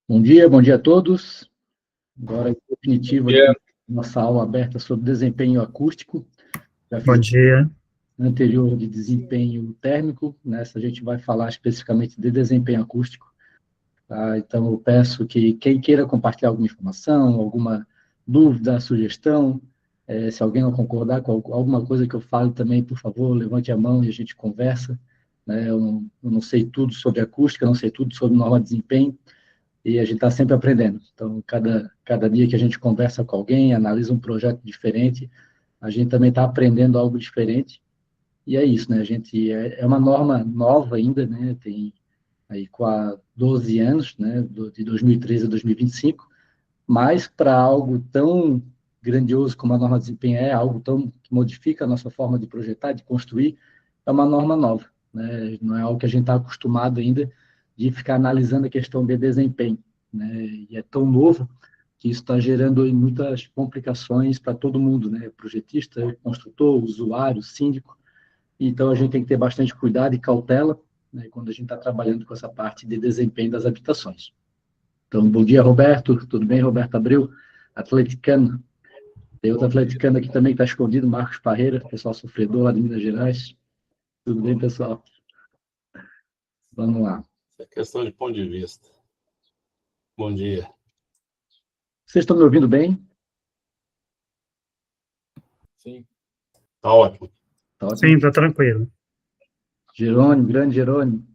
Bom dia a todos. Agora, em definitivo, aqui, Yeah. nossa aula aberta sobre desempenho acústico. Já Bom fiz dia. a anterior de desempenho térmico, nessa a gente vai falar especificamente de desempenho acústico. Tá? Então, eu peço que quem queira compartilhar alguma informação, alguma dúvida, sugestão, se alguém não concordar com alguma coisa que eu fale também, por favor, levante a mão e a gente conversa. Né? Eu não sei tudo sobre acústica, não sei tudo sobre norma de desempenho, e a gente está sempre aprendendo. Então, cada dia que a gente conversa com alguém, analisa um projeto diferente, a gente também está aprendendo algo diferente. E é isso, né? A gente é uma norma nova ainda, né? Tem aí quase 12 anos, né? De 2013 a 2025, mas para algo tão grandioso como a norma de desempenho algo tão que modifica a nossa forma de projetar, de construir, é uma norma nova, né? Não é algo que a gente está acostumado ainda de ficar analisando a questão de desempenho, né? E é tão novo que isso está gerando muitas complicações para todo mundo, né? Projetista, construtor, usuário, síndico. Então a gente tem que ter bastante cuidado e cautela, né, quando a gente está trabalhando com essa parte de desempenho das habitações. Então, bom dia, Roberto. Tudo bem, Roberto Abreu? Atleticano. Tem outro atleticano aqui também que está escondido, Marcos Parreira, pessoal sofredor lá de Minas Gerais. Tudo bem, pessoal? Vamos lá. É questão de ponto de vista. Bom dia. Vocês estão me ouvindo bem? Sim. Tá ótimo. Tá ótimo. Sim, tá tranquilo. Jerônimo, grande Jerônimo.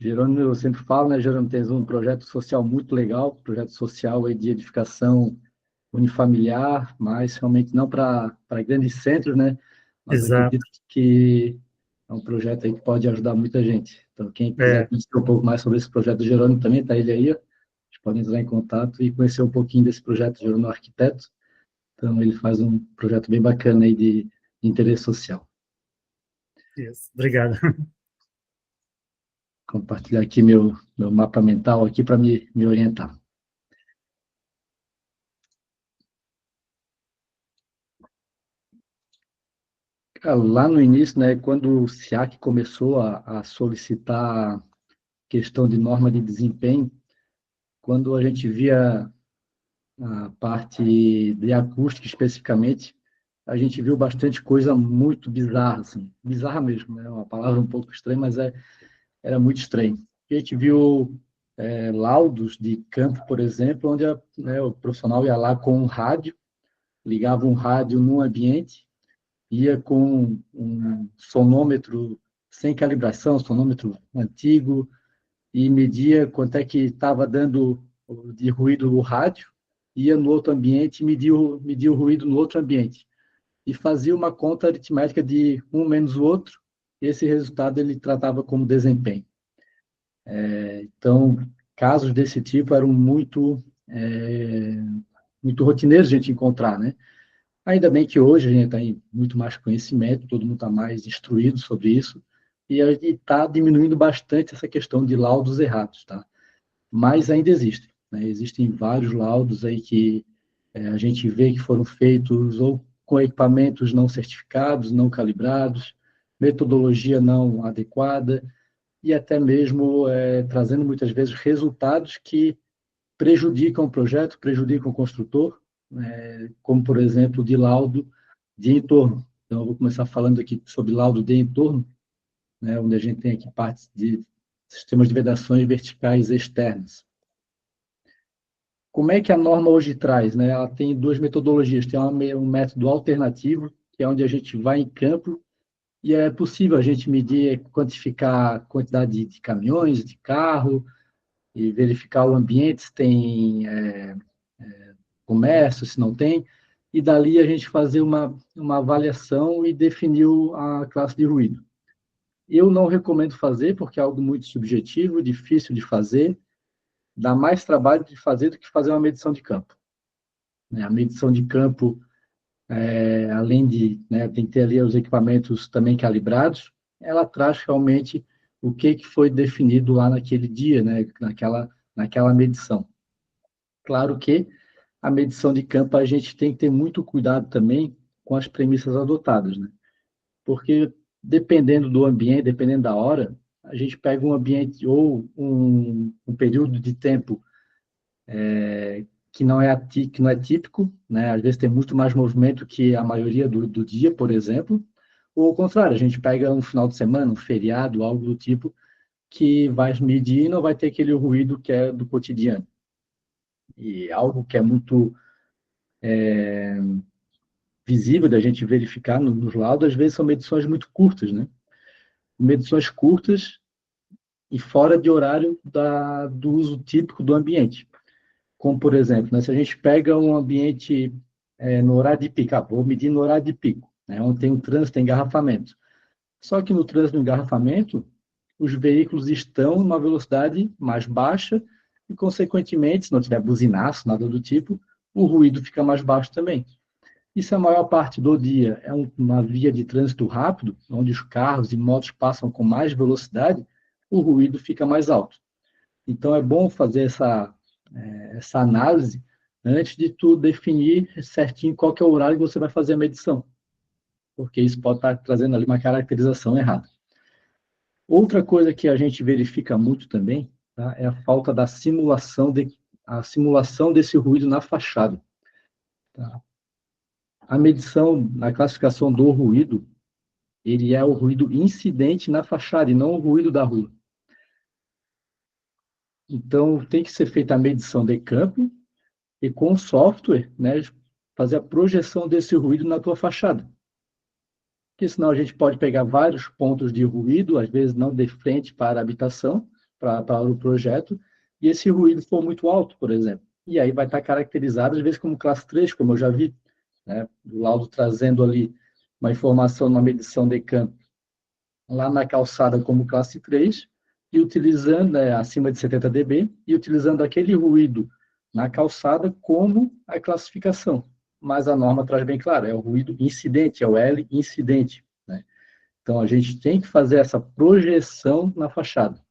Jerônimo, eu sempre falo, né, Jerônimo, tem um projeto social muito legal, projeto social aí de edificação unifamiliar, mas realmente não para grandes centros, né? Mas Exato. acredito que é um projeto aí que pode ajudar muita gente. Então, quem quiser É, conhecer um pouco mais sobre esse projeto do Jerônimo também, está ele aí, ó. Vocês podem entrar em contato e conhecer um pouquinho desse projeto Jerônimo Arquiteto. Então, ele faz um projeto bem bacana aí de interesse social. isso. Obrigado. Compartilhar aqui meu mapa mental aqui para me orientar. Cara, lá no início, né, quando o SIAC começou a solicitar questão de norma de desempenho, quando a gente via a parte de acústica especificamente, a gente viu bastante coisa muito bizarra, assim, bizarra mesmo, né? Uma palavra um pouco estranha, mas era muito estranho. A gente viu laudos de campo, por exemplo, onde o profissional ia lá com um rádio, ligava um rádio num ambiente, ia com um sonômetro sem calibração, sonômetro antigo, e media quanto é que estava dando de ruído o rádio, ia no outro ambiente e media o ruído no outro ambiente. E fazia uma conta aritmética de um menos o outro, e esse resultado ele tratava como desempenho. Então, casos desse tipo eram muito rotineiros a gente encontrar, né? Ainda bem que hoje a gente tem muito mais conhecimento, todo mundo está mais instruído sobre isso, e está diminuindo bastante essa questão de laudos errados, tá? Mas ainda existem, né? Existem vários laudos aí que a gente vê que foram feitos ou com equipamentos não certificados, não calibrados, metodologia não adequada, e até mesmo trazendo muitas vezes resultados que prejudicam o projeto, prejudicam o construtor, como, por exemplo, de laudo de entorno. Então, eu vou começar falando aqui sobre laudo de entorno, né, onde a gente tem aqui partes de sistemas de vedações verticais externas. Como é que a norma hoje traz? Né? Ela tem duas metodologias. Tem um método alternativo, que é onde a gente vai em campo e é possível a gente medir, quantificar a quantidade de caminhões, de carro, e verificar o ambiente, se tem comércio, se não tem, e dali a gente fazer uma avaliação e definir a classe de ruído. Eu não recomendo fazer, porque é algo muito subjetivo, difícil de fazer, dá mais trabalho de fazer do que fazer uma medição de campo. A medição de campo, além de tem que ter ali os equipamentos também calibrados, ela traz realmente o que foi definido lá naquele dia, né, naquela medição. Claro que a medição de campo a gente tem que ter muito cuidado também com as premissas adotadas, né? Porque dependendo do ambiente, dependendo da hora, a gente pega um ambiente ou um período de tempo que não é típico, né? Às vezes tem muito mais movimento que a maioria do dia, por exemplo, ou ao contrário, a gente pega um final de semana, um feriado, algo do tipo, que vai medir e não vai ter aquele ruído que é do cotidiano. E algo que é muito visível da gente verificar nos laudos, às vezes são medições muito curtas, né? Medições curtas e fora de horário do uso típico do ambiente. Como, por exemplo, né, se a gente pega um ambiente no horário de pico, vou medir no horário de pico, né, onde tem um trânsito, tem engarrafamento. Só que no trânsito, no engarrafamento, os veículos estão numa velocidade mais baixa e, consequentemente, se não tiver buzinaço, nada do tipo, o ruído fica mais baixo também. E se a maior parte do dia é uma via de trânsito rápido, onde os carros e motos passam com mais velocidade, o ruído fica mais alto. Então, é bom fazer essa análise antes de tu definir certinho qual que é o horário que você vai fazer a medição, porque isso pode estar trazendo ali uma caracterização errada. Outra coisa que a gente verifica muito também, tá, é a falta da simulação desse ruído na fachada. Tá? A medição, a classificação do ruído, ele é o ruído incidente na fachada e não o ruído da rua. Então, tem que ser feita a medição de campo e com o software, né, fazer a projeção desse ruído na tua fachada. Porque senão a gente pode pegar vários pontos de ruído, às vezes não de frente para a habitação, para o projeto, e esse ruído for muito alto, por exemplo. E aí vai estar caracterizado, às vezes, como classe 3, como eu já vi, né, o laudo trazendo ali uma informação, uma medição de campo lá na calçada como classe 3, e utilizando, acima de 70 dB, e utilizando aquele ruído na calçada como a classificação. Mas a norma traz bem claro, é o ruído incidente, é o L incidente, né? Então, a gente tem que fazer essa projeção na fachada.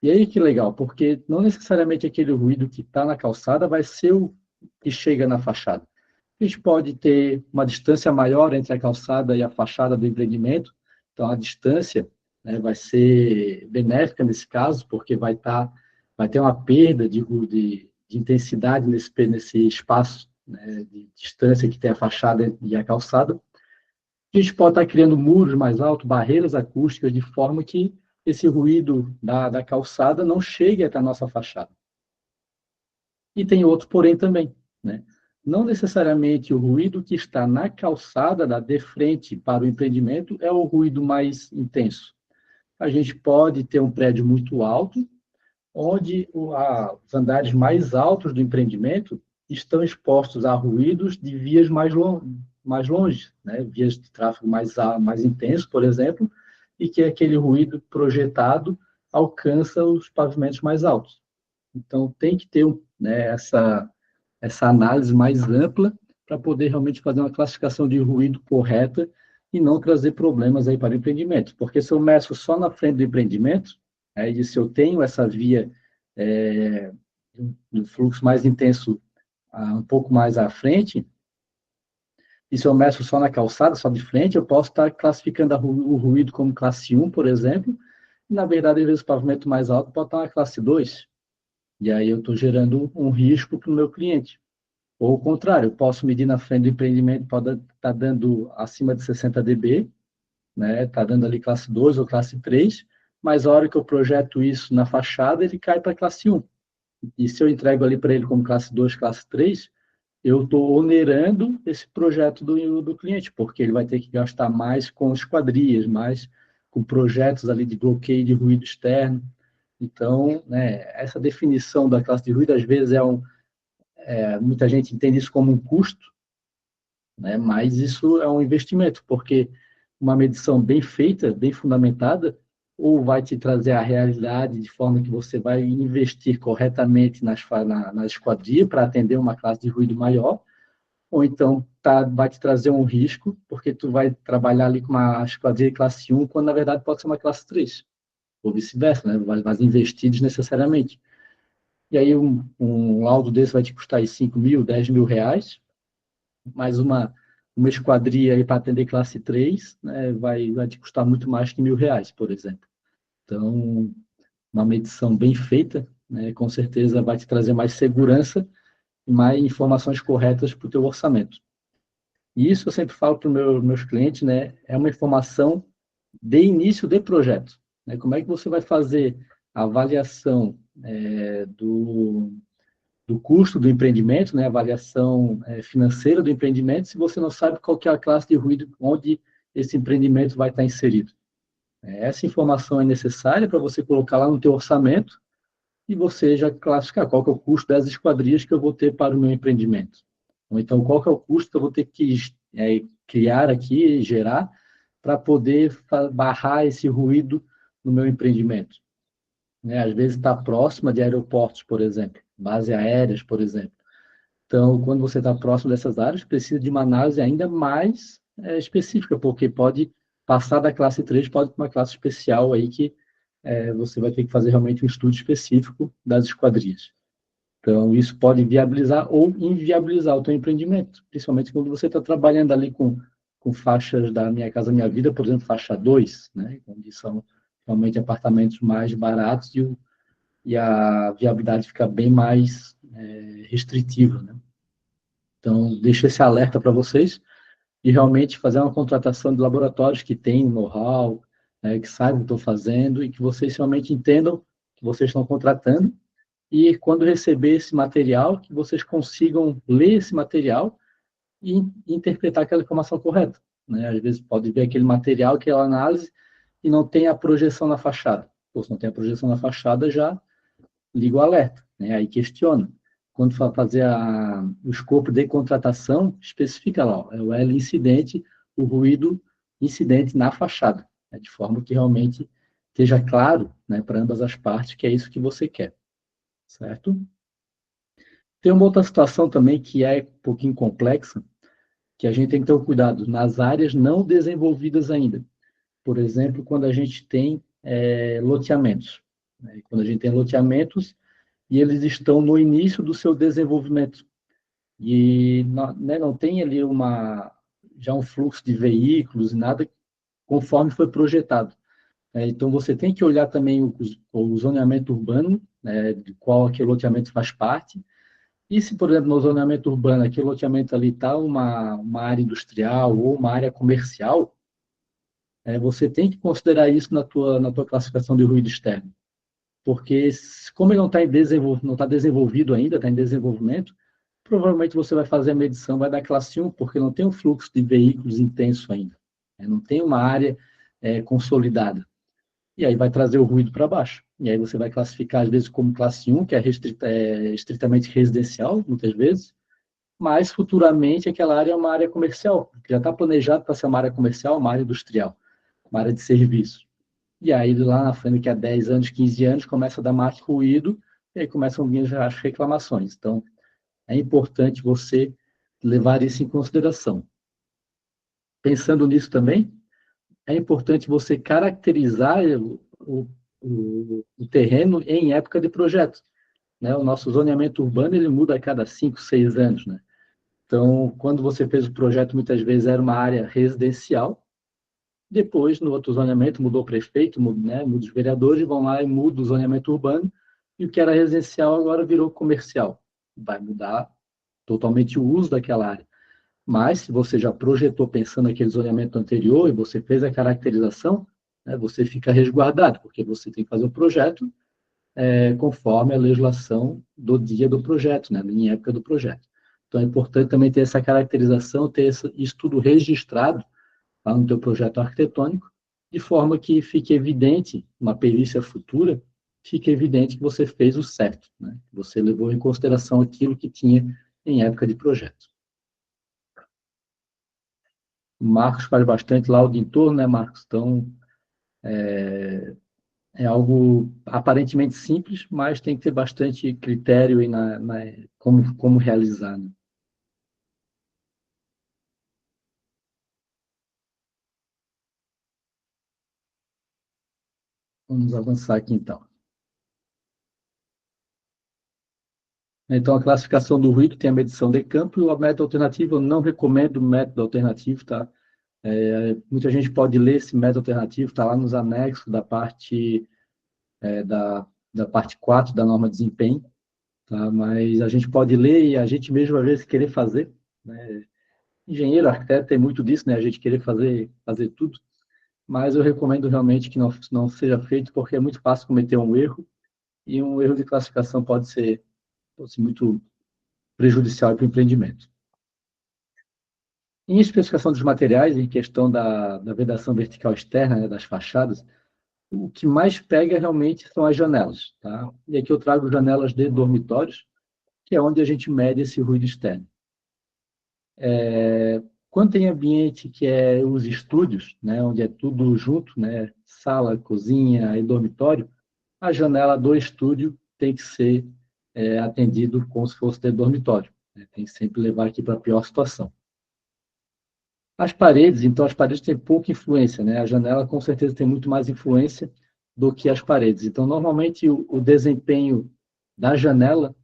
E aí que legal, porque não necessariamente aquele ruído que está na calçada vai ser o que chega na fachada. A gente pode ter uma distância maior entre a calçada e a fachada do empreendimento, então a distância, né, vai ser benéfica nesse caso, porque vai ter uma perda de intensidade nesse espaço, né, de distância que tem a fachada e a calçada. A gente pode estar criando muros mais altos, barreiras acústicas, de forma que esse ruído da calçada não chegue até a nossa fachada. E tem outro porém também, né? Não necessariamente o ruído que está na calçada, de frente para o empreendimento, é o ruído mais intenso. A gente pode ter um prédio muito alto, onde os andares mais altos do empreendimento estão expostos a ruídos de vias mais longe, né? Vias de tráfego mais intenso, por exemplo, e que aquele ruído projetado alcança os pavimentos mais altos. Então, tem que ter, né, essa análise mais ampla para poder realmente fazer uma classificação de ruído correta e não trazer problemas aí para o empreendimento. Porque se eu meço só na frente do empreendimento, aí se eu tenho essa via um fluxo mais intenso um pouco mais à frente, e se eu meço só na calçada, só de frente, eu posso estar classificando o ruído como classe 1, por exemplo, e na verdade, às vezes, o pavimento mais alto pode estar na classe 2, e aí eu estou gerando um risco para o meu cliente. Ou o contrário, eu posso medir na frente do empreendimento, pode estar dando acima de 60 dB, né? Está dando ali classe 2 ou classe 3, mas a hora que eu projeto isso na fachada, ele cai para classe 1. E se eu entrego ali para ele como classe 2, classe 3, eu estou onerando esse projeto do cliente, porque ele vai ter que gastar mais com esquadrias, mais com projetos ali de bloqueio de ruído externo. Então, né, essa definição da classe de ruído, às vezes, muita gente entende isso como um custo, né, mas isso é um investimento, porque uma medição bem feita, bem fundamentada, ou vai te trazer a realidade de forma que você vai investir corretamente na esquadria para atender uma classe de ruído maior, ou então vai te trazer um risco, porque tu vai trabalhar ali com uma esquadria classe 1, quando na verdade pode ser uma classe 3, ou vice-versa, né? Vai investir desnecessariamente. E aí um laudo desse vai te custar aí 5 mil, 10 mil reais, mais uma esquadria aí para atender classe 3, né, vai te custar muito mais que R$ 1.000, por exemplo. Então, uma medição bem feita, né, com certeza vai te trazer mais segurança e mais informações corretas para o teu orçamento. E isso eu sempre falo para os meus clientes, né, é uma informação de início de projeto. Né? Como é que você vai fazer a avaliação do custo do empreendimento, né, a avaliação financeira do empreendimento, se você não sabe qual que é a classe de ruído onde esse empreendimento vai estar inserido? Essa informação é necessária para você colocar lá no teu orçamento e você já classificar qual que é o custo das esquadrias que eu vou ter para o meu empreendimento. Ou então, qual que é o custo que eu vou ter que criar aqui, gerar, para poder barrar esse ruído no meu empreendimento. Né? Às vezes está próxima de aeroportos, por exemplo, bases aéreas, por exemplo. Então, quando você está próximo dessas áreas, precisa de uma análise ainda mais específica, porque pode passar da classe 3, pode para uma classe especial aí que você vai ter que fazer realmente um estudo específico das esquadrias. Então, isso pode viabilizar ou inviabilizar o teu empreendimento, principalmente quando você está trabalhando ali com faixas da Minha Casa Minha Vida, por exemplo, faixa 2, né, onde são realmente apartamentos mais baratos e a viabilidade fica bem mais restritiva. Né? Então, deixo esse alerta para vocês e realmente fazer uma contratação de laboratórios que tenham know-how, que saibam o que estão fazendo e que vocês realmente entendam que vocês estão contratando e quando receber esse material, que vocês consigam ler esse material e interpretar aquela informação correta. Né? Às vezes pode ver aquele material, aquela análise, e não tem a projeção na fachada. Ou se não tem a projeção na fachada, já liga o alerta, né? Aí questiona. Quando for fazer o escopo de contratação, especifica lá, ó, é o L incidente, o ruído incidente na fachada, né? De forma que realmente esteja claro, né, para ambas as partes que é isso que você quer. Certo? Tem uma outra situação também que é um pouquinho complexa, que a gente tem que ter um cuidado nas áreas não desenvolvidas ainda. Por exemplo, quando a gente tem loteamentos. Né? Quando a gente tem loteamentos e eles estão no início do seu desenvolvimento. E não tem ali já um fluxo de veículos, nada conforme foi projetado. Então, você tem que olhar também o zoneamento urbano, né, de qual aquele loteamento faz parte. E se, por exemplo, no zoneamento urbano, aquele loteamento ali está uma área industrial ou uma área comercial, você tem que considerar isso na tua classificação de ruído externo. Porque, como ele não está desenvolvido ainda, está em desenvolvimento, provavelmente você vai fazer a medição, vai dar classe 1, porque não tem um fluxo de veículos intenso ainda. Não tem uma área consolidada. E aí vai trazer o ruído para baixo. E aí você vai classificar, às vezes, como classe 1, que é estritamente residencial, muitas vezes, mas futuramente aquela área é uma área comercial, que já está planejado para ser uma área comercial, uma área industrial, uma área de serviço. E aí, lá na frente, que há 10 anos, 15 anos, começa a dar mais ruído, e aí começam a vir as reclamações. Então, é importante você levar isso em consideração. Pensando nisso também, é importante você caracterizar o terreno em época de projeto. Né? O nosso zoneamento urbano ele muda a cada 5, 6 anos. Né? Então, quando você fez o projeto, muitas vezes era uma área residencial, depois, no outro zoneamento, mudou o prefeito, muda os vereadores, vão lá e mudam o zoneamento urbano, e o que era residencial agora virou comercial. Vai mudar totalmente o uso daquela área. Mas, se você já projetou pensando naquele zoneamento anterior e você fez a caracterização, você fica resguardado, porque você tem que fazer o projeto conforme a legislação do dia do projeto, né, em época do projeto. Então, é importante também ter essa caracterização, ter isso tudo registrado lá no teu projeto arquitetônico, de forma que fique evidente, uma perícia futura, fique evidente que você fez o certo, né? Você levou em consideração aquilo que tinha em época de projeto. O Marcos faz bastante lá o de entorno, né, Marcos? Então, é algo aparentemente simples, mas tem que ter bastante critério aí como realizar, né? Vamos avançar aqui, então. Então, a classificação do ruído tem a medição de campo e o método alternativo, eu não recomendo o método alternativo, tá? Muita gente pode ler esse método alternativo, está lá nos anexos da parte da da parte 4 da norma de desempenho, tá? Mas a gente pode ler e a gente mesmo, às vezes, querer fazer, né? Engenheiro, arquiteto, tem muito disso, né? A gente querer fazer tudo, mas eu recomendo realmente que não seja feito, porque é muito fácil cometer um erro, e um erro de classificação pode ser muito prejudicial para o empreendimento. Em especificação dos materiais, em questão da vedação vertical externa, né, das fachadas, o que mais pega realmente são as janelas, tá? E aqui eu trago janelas de dormitórios, que é onde a gente mede esse ruído externo. Quando tem ambiente que é os estúdios, né, onde é tudo junto, né, sala, cozinha e dormitório, a janela do estúdio tem que ser atendido como se fosse de dormitório, né? Tem que sempre levar aqui para a pior situação. As paredes, então, as paredes têm pouca influência, né? A janela, com certeza, tem muito mais influência do que as paredes. Então, normalmente, o desempenho da janela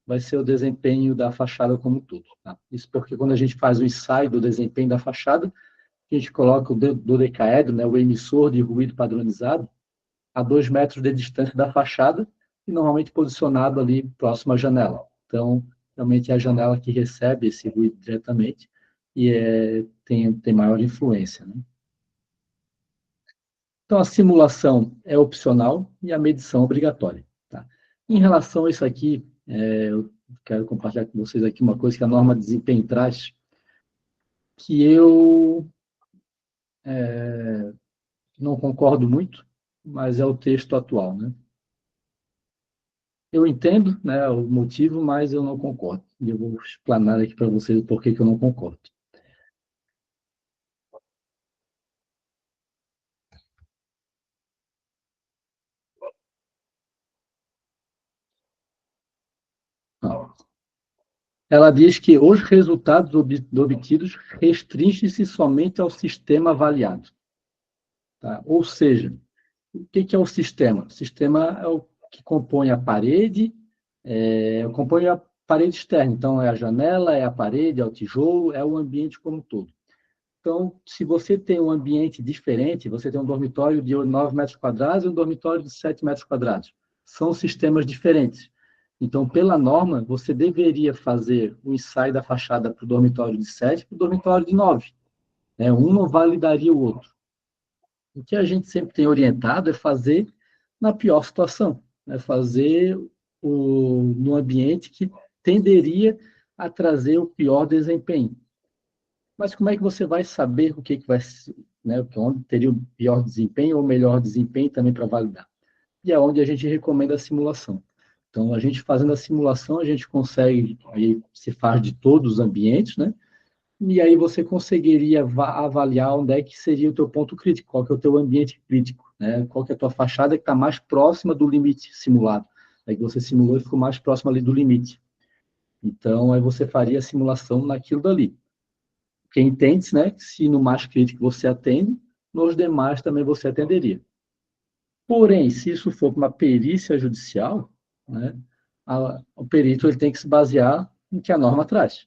vai ser o desempenho da fachada como um todo, tá? Isso porque quando a gente faz o ensaio do desempenho da fachada, a gente coloca o dodecaedro, né, o emissor de ruído padronizado, a 2 metros de distância da fachada e normalmente posicionado ali próximo à janela. Então, realmente é a janela que recebe esse ruído diretamente e tem maior influência, né? Então, a simulação é opcional e a medição obrigatória, tá? Em relação a isso aqui, eu quero compartilhar com vocês aqui uma coisa que a norma de desempenho traz, que eu não concordo muito, mas é o texto atual, né? Eu entendo, né, o motivo, mas eu não concordo. E eu vou explanar aqui para vocês o porquê que eu não concordo. Ela diz que os resultados obtidos restringem-se somente ao sistema avaliado, tá? Ou seja, o que é o sistema? O sistema é o que compõe a parede, compõe a parede externa. Então, é a janela, é a parede, é o tijolo, é o ambiente como um todo. Então, se você tem um ambiente diferente, você tem um dormitório de 9 metros quadrados e um dormitório de 7 metros quadrados. São sistemas diferentes. Então, pela norma, você deveria fazer o ensaio da fachada para o dormitório de 7 e para o dormitório de 9. Né? Um não validaria o outro. O que a gente sempre tem orientado é fazer na pior situação, né? Fazer no ambiente que tenderia a trazer o pior desempenho. Mas como é que você vai saber o que vai, né, onde teria o pior desempenho ou o melhor desempenho também para validar? E é onde a gente recomenda a simulação. Então, a gente fazendo a simulação, a gente consegue, aí se faz de todos os ambientes, né? E aí você conseguiria avaliar onde é que seria o teu ponto crítico, qual que é o teu ambiente crítico, né? Qual que é a tua fachada que está mais próxima do limite simulado. Aí que você simulou e ficou mais próximo ali do limite. Então, aí você faria a simulação naquilo dali. Porque entende-se, né, que se no mais crítico você atende, nos demais também você atenderia. Porém, se isso for para uma perícia judicial, né, o perito ele tem que se basear no que a norma traz.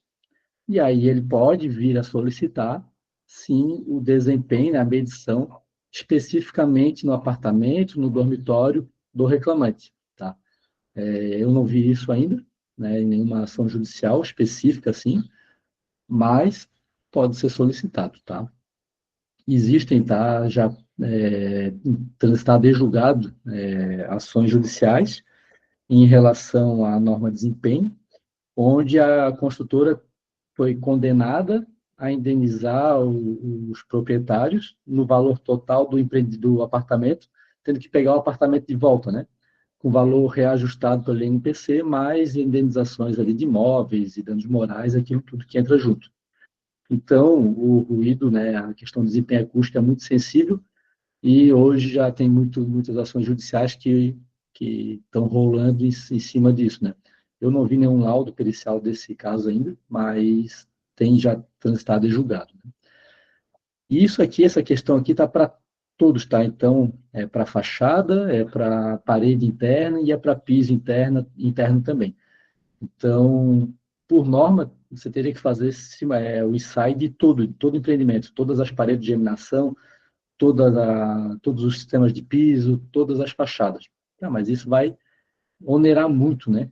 E aí ele pode vir a solicitar, sim, o desempenho, a medição, especificamente no apartamento, no dormitório do reclamante. Tá? Eu não vi isso ainda, né, em nenhuma ação judicial específica, assim, mas pode ser solicitado. Tá? Existem, tá, já transitado e julgado ações judiciais em relação à norma de desempenho, onde a construtora foi condenada a indenizar os proprietários no valor total do apartamento, tendo que pegar o apartamento de volta, né? Com valor reajustado pelo INPC, mais indenizações ali de imóveis e danos morais, aquilo tudo que entra junto. Então, o ruído, né, a questão do desempenho acústico é muito sensível e hoje já tem muitas ações judiciais que estão rolando em cima disso, né? Eu não vi nenhum laudo pericial desse caso ainda, mas tem já transitado e julgado. Né? E isso aqui, essa questão aqui está para todos, tá? Então, é para fachada, é para parede interna e é para piso interno também. Então, por norma, você teria que fazer o ensaio de todo empreendimento, todas as paredes de geminação, todos os sistemas de piso, todas as fachadas. Mas isso vai onerar muito, né?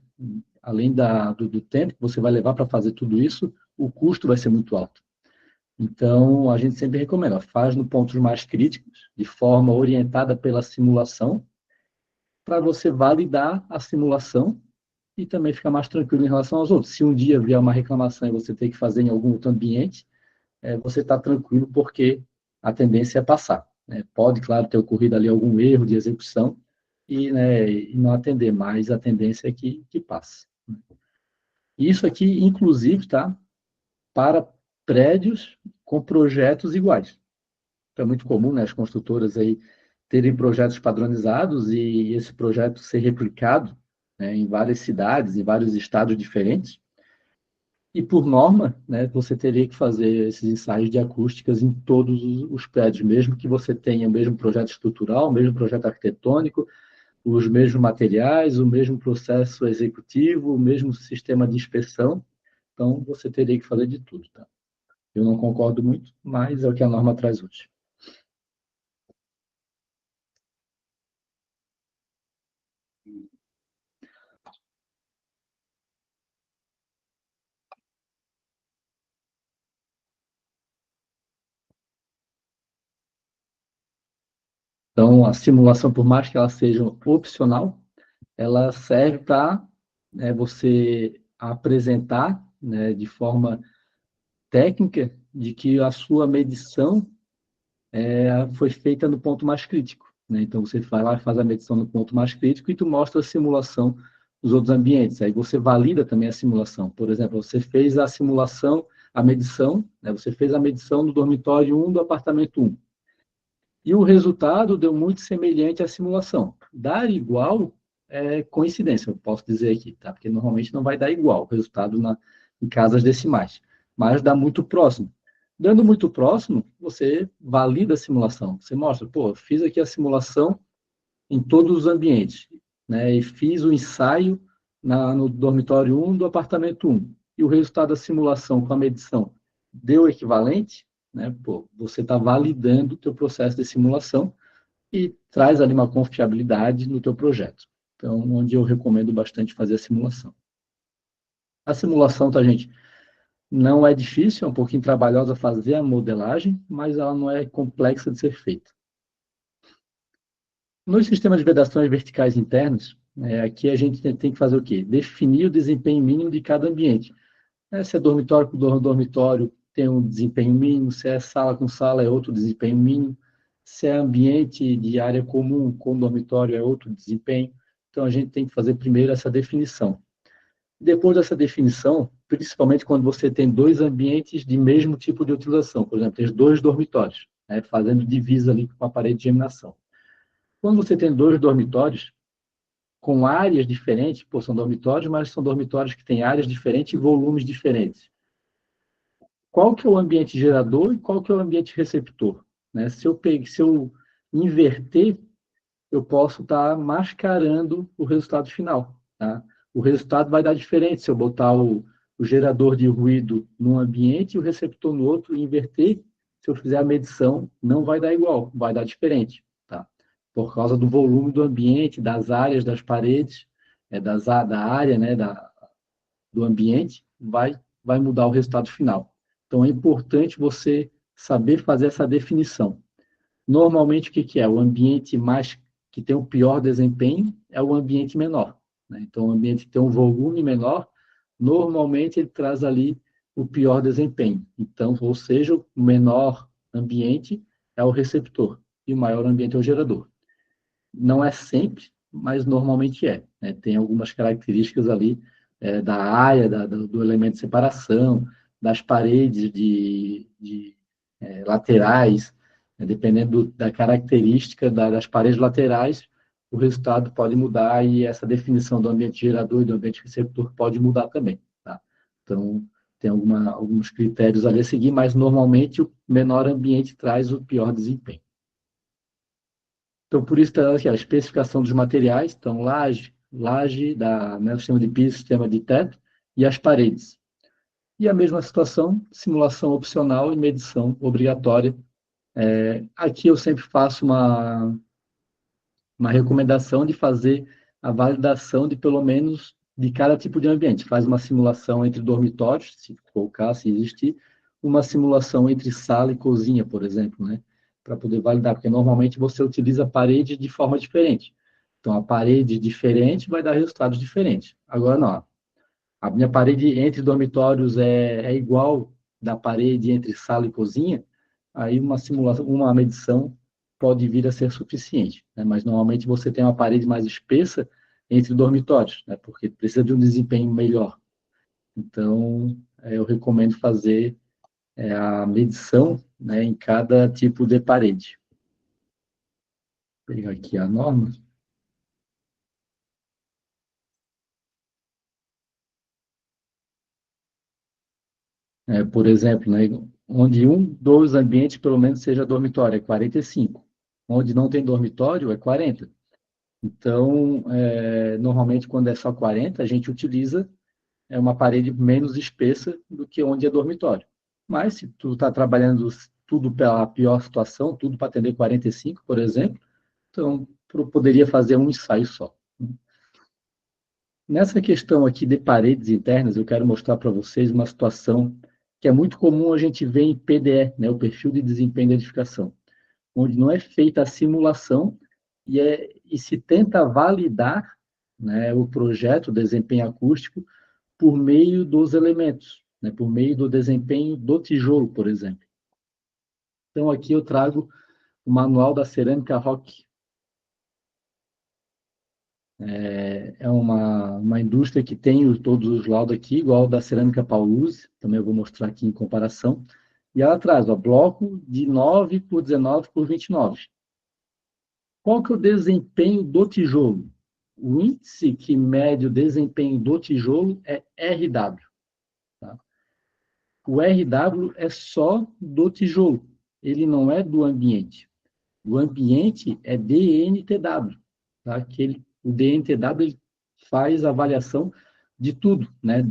Além do tempo que você vai levar para fazer tudo isso, o custo vai ser muito alto. Então, a gente sempre recomenda, faz no pontos mais críticos, de forma orientada pela simulação, para você validar a simulação e também ficar mais tranquilo em relação aos outros. Se um dia vier uma reclamação e você ter que fazer em algum outro ambiente, você está tranquilo porque a tendência é passar. Né? Pode, claro, ter ocorrido ali algum erro de execução e não atender, mas a tendência é que passe. Isso aqui, inclusive, tá? Para prédios com projetos iguais. Então, é muito comum, né, as construtoras aí terem projetos padronizados e esse projeto ser replicado, né, em várias cidades, em vários estados diferentes. E, por norma, né, você teria que fazer esses ensaios de acústicas em todos os prédios, mesmo que você tenha o mesmo projeto estrutural, o mesmo projeto arquitetônico, os mesmos materiais, o mesmo processo executivo, o mesmo sistema de inspeção. Então, você teria que fazer de tudo. Tá? Eu não concordo muito, mas é o que a norma traz hoje. Então, a simulação, por mais que ela seja opcional, ela serve para você apresentar, né, de forma técnica de que a sua medição foi feita no ponto mais crítico. Né? Então, você vai lá e faz a medição no ponto mais crítico e tu mostra a simulação dos outros ambientes. Aí você valida também a simulação. Por exemplo, você fez a simulação, a medição, né? Você fez a medição do dormitório 1 do apartamento 1. E o resultado deu muito semelhante à simulação. Dar igual é coincidência, eu posso dizer aqui, tá? Porque normalmente não vai dar igual o resultado em casas decimais, mas dá muito próximo. Dando muito próximo, você valida a simulação. Você mostra, pô, fiz aqui a simulação em todos os ambientes, né? E fiz o ensaio no dormitório 1 do apartamento 1. E o resultado da simulação com a medição deu equivalente, né? Pô, você está validando o teu processo de simulação e traz ali uma confiabilidade no teu projeto. Então, onde eu recomendo bastante fazer a simulação. A simulação, tá, gente? Não é difícil, é um pouquinho trabalhosa fazer a modelagem, mas ela não é complexa de ser feita. Nos sistemas de vedações verticais internos, aqui a gente tem que fazer o quê? Definir o desempenho mínimo de cada ambiente. Se é dormitório com dormitório, tem um desempenho mínimo. Se é sala com sala, é outro desempenho mínimo. Se é ambiente de área comum com dormitório, é outro desempenho. Então, a gente tem que fazer primeiro essa definição. Depois dessa definição, principalmente quando você tem dois ambientes de mesmo tipo de utilização, por exemplo, tem dois dormitórios, né, fazendo divisa ali com a parede de geminação. Quando você tem dois dormitórios com áreas diferentes, pô, são dormitórios, mas são dormitórios que têm áreas diferentes e volumes diferentes. Qual que é o ambiente gerador e qual que é o ambiente receptor? Né? Se eu inverter, eu posso estar mascarando o resultado final. Tá? O resultado vai dar diferente se eu botar o gerador de ruído num ambiente e o receptor no outro e inverter. Se eu fizer a medição, não vai dar igual, vai dar diferente. Tá? Por causa do volume do ambiente, das áreas, das paredes, da área, né, do ambiente, vai mudar o resultado final. Então, é importante você saber fazer essa definição. Normalmente, o que é? O ambiente mais que tem o pior desempenho é o ambiente menor. Né? Então, o ambiente que tem um volume menor, normalmente ele traz ali o pior desempenho. Então, ou seja, o menor ambiente é o receptor e o maior ambiente é o gerador. Não é sempre, mas normalmente é. Né? Tem algumas características ali da área, do elemento de separação, das paredes laterais, né? Dependendo da característica das paredes laterais, o resultado pode mudar e essa definição do ambiente gerador e do ambiente receptor pode mudar também. Tá? Então, tem alguns critérios ali a seguir, mas normalmente o menor ambiente traz o pior desempenho. Então, por isso está aqui a especificação dos materiais, então laje né, o sistema de piso, sistema de teto e as paredes. E a mesma situação, simulação opcional e medição obrigatória. Aqui eu sempre faço uma recomendação de fazer a validação de pelo menos de cada tipo de ambiente. Faz uma simulação entre dormitórios, se for o caso, se existir, uma simulação entre sala e cozinha, por exemplo, né? Para poder validar, porque normalmente você utiliza a parede de forma diferente. Então, a parede diferente vai dar resultados diferentes. Agora, não. A minha parede entre dormitórios é igual da parede entre sala e cozinha, aí uma simulação, uma medição pode vir a ser suficiente, né? Mas normalmente você tem uma parede mais espessa entre dormitórios, né? Porque precisa de um desempenho melhor. Então, eu recomendo fazer a medição, né, em cada tipo de parede. Vou pegar aqui a norma. Por exemplo, né, onde dos ambientes pelo menos seja dormitório, é 45. Onde não tem dormitório, é 40. Então, normalmente, quando é só 40, a gente utiliza uma parede menos espessa do que onde é dormitório. Mas, se tu está trabalhando tudo pela pior situação, tudo para atender 45, por exemplo, então, poderia fazer um ensaio só. Nessa questão aqui de paredes internas, eu quero mostrar para vocês uma situação que é muito comum a gente ver em PDE, né, o perfil de desempenho de edificação, onde não é feita a simulação e se tenta validar, né, o projeto, o desempenho acústico, por meio dos elementos, né, por meio do desempenho do tijolo, por exemplo. Então, aqui eu trago o manual da Cerâmica Rock. É uma indústria que tem todos os laudos aqui, igual da Cerâmica Pauluse, também eu vou mostrar aqui em comparação. E ela traz, ó, bloco de 9 por 19 por 29. Qual que é o desempenho do tijolo? O índice que mede o desempenho do tijolo é RW. Tá? O RW é só do tijolo, ele não é do ambiente. O ambiente é DNTW. Tá? O DNTW ele faz a avaliação de tudo, né?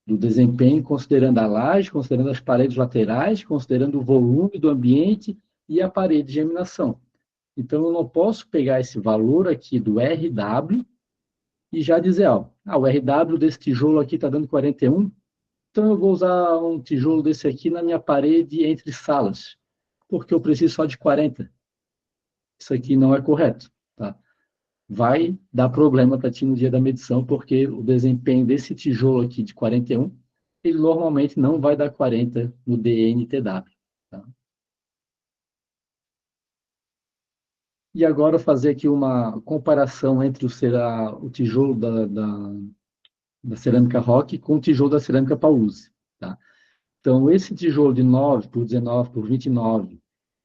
Do desempenho, considerando a laje, considerando as paredes laterais, considerando o volume do ambiente e a parede de geminação. Então, eu não posso pegar esse valor aqui do RW e já dizer, ó, o RW desse tijolo aqui está dando 41, então eu vou usar um tijolo desse aqui na minha parede entre salas, porque eu preciso só de 40. Isso aqui não é correto, tá? Vai dar problema para ti no dia da medição, porque o desempenho desse tijolo aqui de 41, ele normalmente não vai dar 40 no DNTW. Tá? E agora fazer aqui uma comparação entre o tijolo da cerâmica Rock com o tijolo da cerâmica Pauluse. Tá? Então, esse tijolo de 9 por 19 por 29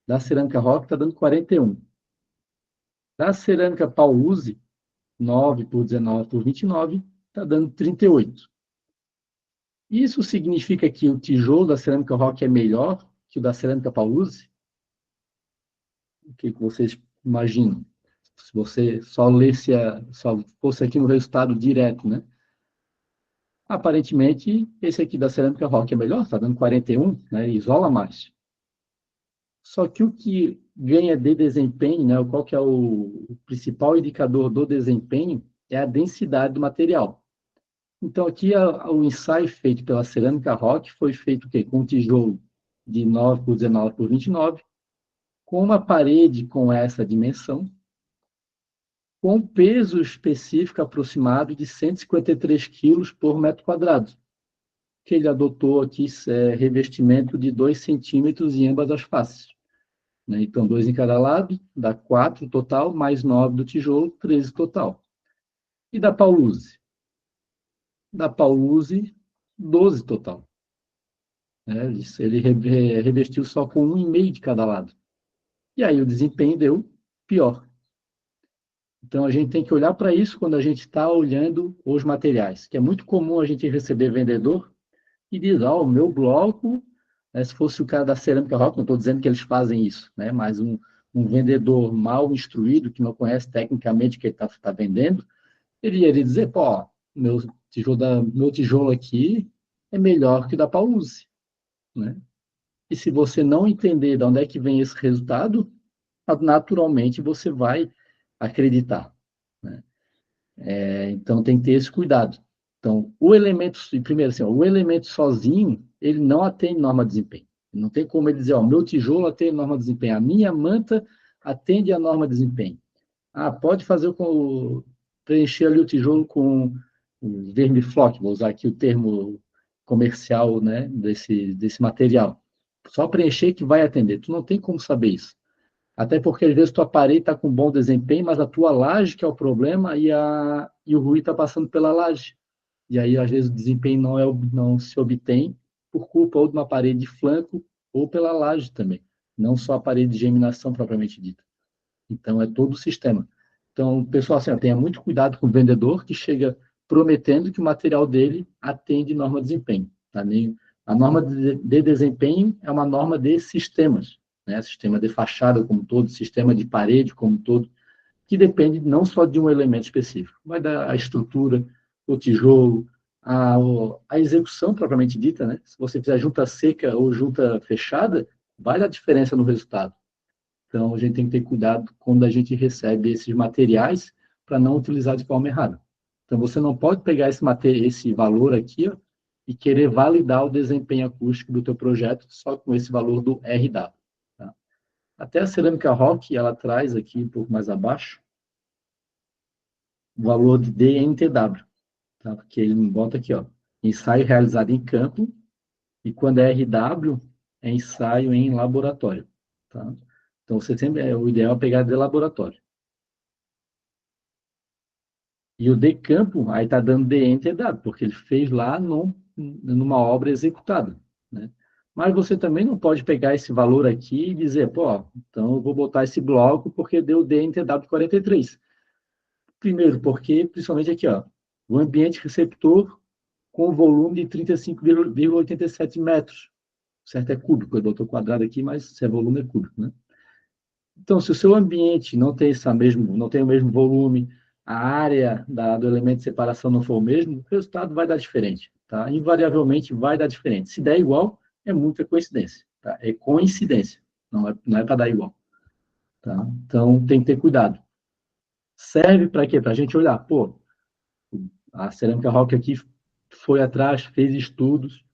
da cerâmica Rock está dando 41. Da cerâmica Pauluse, 9 por 19 por 29, está dando 38. Isso significa que o tijolo da cerâmica Rock é melhor que o da cerâmica Pauluse? O que vocês imaginam? Se você só lesse, só fosse aqui no resultado direto, né? Aparentemente, esse aqui da cerâmica Rock é melhor, está dando 41, né? Isola mais. Só que o que ganha de desempenho, né? Qual que é o principal indicador do desempenho é a densidade do material. Então, aqui o ensaio feito pela Cerâmica Rock foi feito o quê? Com um tijolo de 9 por 19 por 29, com uma parede com essa dimensão, com peso específico aproximado de 153 quilos por metro quadrado, que ele adotou aqui revestimento de 2 centímetros em ambas as faces. Né? Então, 2 em cada lado, dá 4 total, mais 9 do tijolo, 13 total. E da Pauluse? Da Pauluse, 12 total. Ele revestiu só com 1,5 de cada lado. E aí o desempenho deu pior. Então a gente tem que olhar para isso quando a gente está olhando os materiais, que é muito comum a gente receber vendedor e diz, o meu bloco, né, se fosse o cara da Cerâmica Rock, não estou dizendo que eles fazem isso, né, mas um vendedor mal instruído, que não conhece tecnicamente o que ele está vendendo, ele iria dizer, pô, meu tijolo aqui é melhor que o da Pauluse, né? E se você não entender de onde é que vem esse resultado, naturalmente você vai acreditar. Né? Então, tem que ter esse cuidado. Então, o elemento, primeiro assim, o elemento sozinho, ele não atende norma de desempenho. Não tem como ele dizer, ó, meu tijolo atende norma de desempenho, a minha manta atende a norma de desempenho. Pode fazer preencher ali o tijolo com vermifloc, vou usar aqui o termo comercial, né, desse material. Só preencher que vai atender. Tu não tem como saber isso. Até porque, às vezes, tua parede está com bom desempenho, mas a tua laje que é o problema e o ruído está passando pela laje. E aí, às vezes, o desempenho não se obtém por culpa ou de uma parede de flanco ou pela laje também. Não só a parede de geminação propriamente dita. Então, é todo o sistema. Então, pessoal, assim, tenha muito cuidado com o vendedor que chega prometendo que o material dele atende norma de desempenho. Tá? A norma de desempenho é uma norma de sistemas, né? Sistema de fachada como um todo, sistema de parede como um todo, que depende não só de um elemento específico, mas da estrutura, o tijolo, a execução propriamente dita, né? Se você fizer junta seca ou junta fechada, vai dar diferença no resultado. Então, a gente tem que ter cuidado quando a gente recebe esses materiais para não utilizar de forma errada. Então, você não pode pegar esse valor aqui, ó, e querer validar o desempenho acústico do teu projeto só com esse valor do RW. Tá? Até a cerâmica Rock, ela traz aqui um pouco mais abaixo o valor de DNTW, tá? Porque ele bota aqui, ó, ensaio realizado em campo, e quando é RW, é ensaio em laboratório. Tá? Então, o ideal é pegar de laboratório. E o de campo, aí está dando DNTW, porque ele fez lá numa obra executada. Né? Mas você também não pode pegar esse valor aqui e dizer, pô, então eu vou botar esse bloco porque deu DNTW 43. Primeiro, porque, principalmente aqui, ó, o ambiente receptor com volume de 35,87 metros. Certo? É cúbico, eu botou quadrado aqui, mas se é volume é cúbico, né? Então, se o seu ambiente não tem o mesmo volume, a área do elemento de separação não for o mesmo, o resultado vai dar diferente, tá? Invariavelmente vai dar diferente. Se der igual, é muita coincidência, tá? É coincidência, não é para dar igual, tá? Então, tem que ter cuidado. Serve para quê? Para a gente olhar, pô, a Cerâmica Rock aqui foi atrás, fez estudos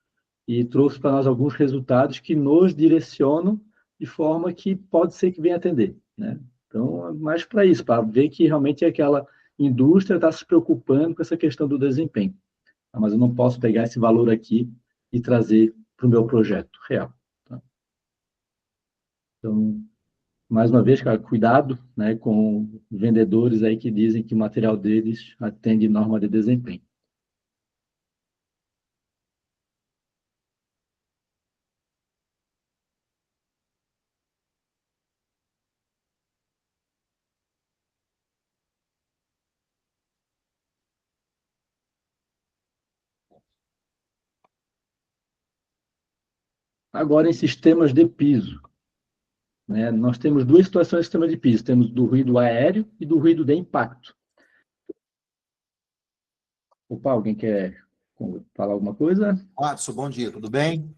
e trouxe para nós alguns resultados que nos direcionam de forma que pode ser que venha atender, né? Então, é mais para isso, para ver que realmente aquela indústria está se preocupando com essa questão do desempenho. Mas eu não posso pegar esse valor aqui e trazer para o meu projeto real. Tá? Então, mais uma vez, cara, cuidado, né, com vendedores aí que dizem que o material deles atende norma de desempenho. Agora, em sistemas de piso, né, nós temos duas situações de sistema de piso. Temos do ruído aéreo e do ruído de impacto. Opa, alguém quer falar alguma coisa? Watson, bom dia, tudo bem?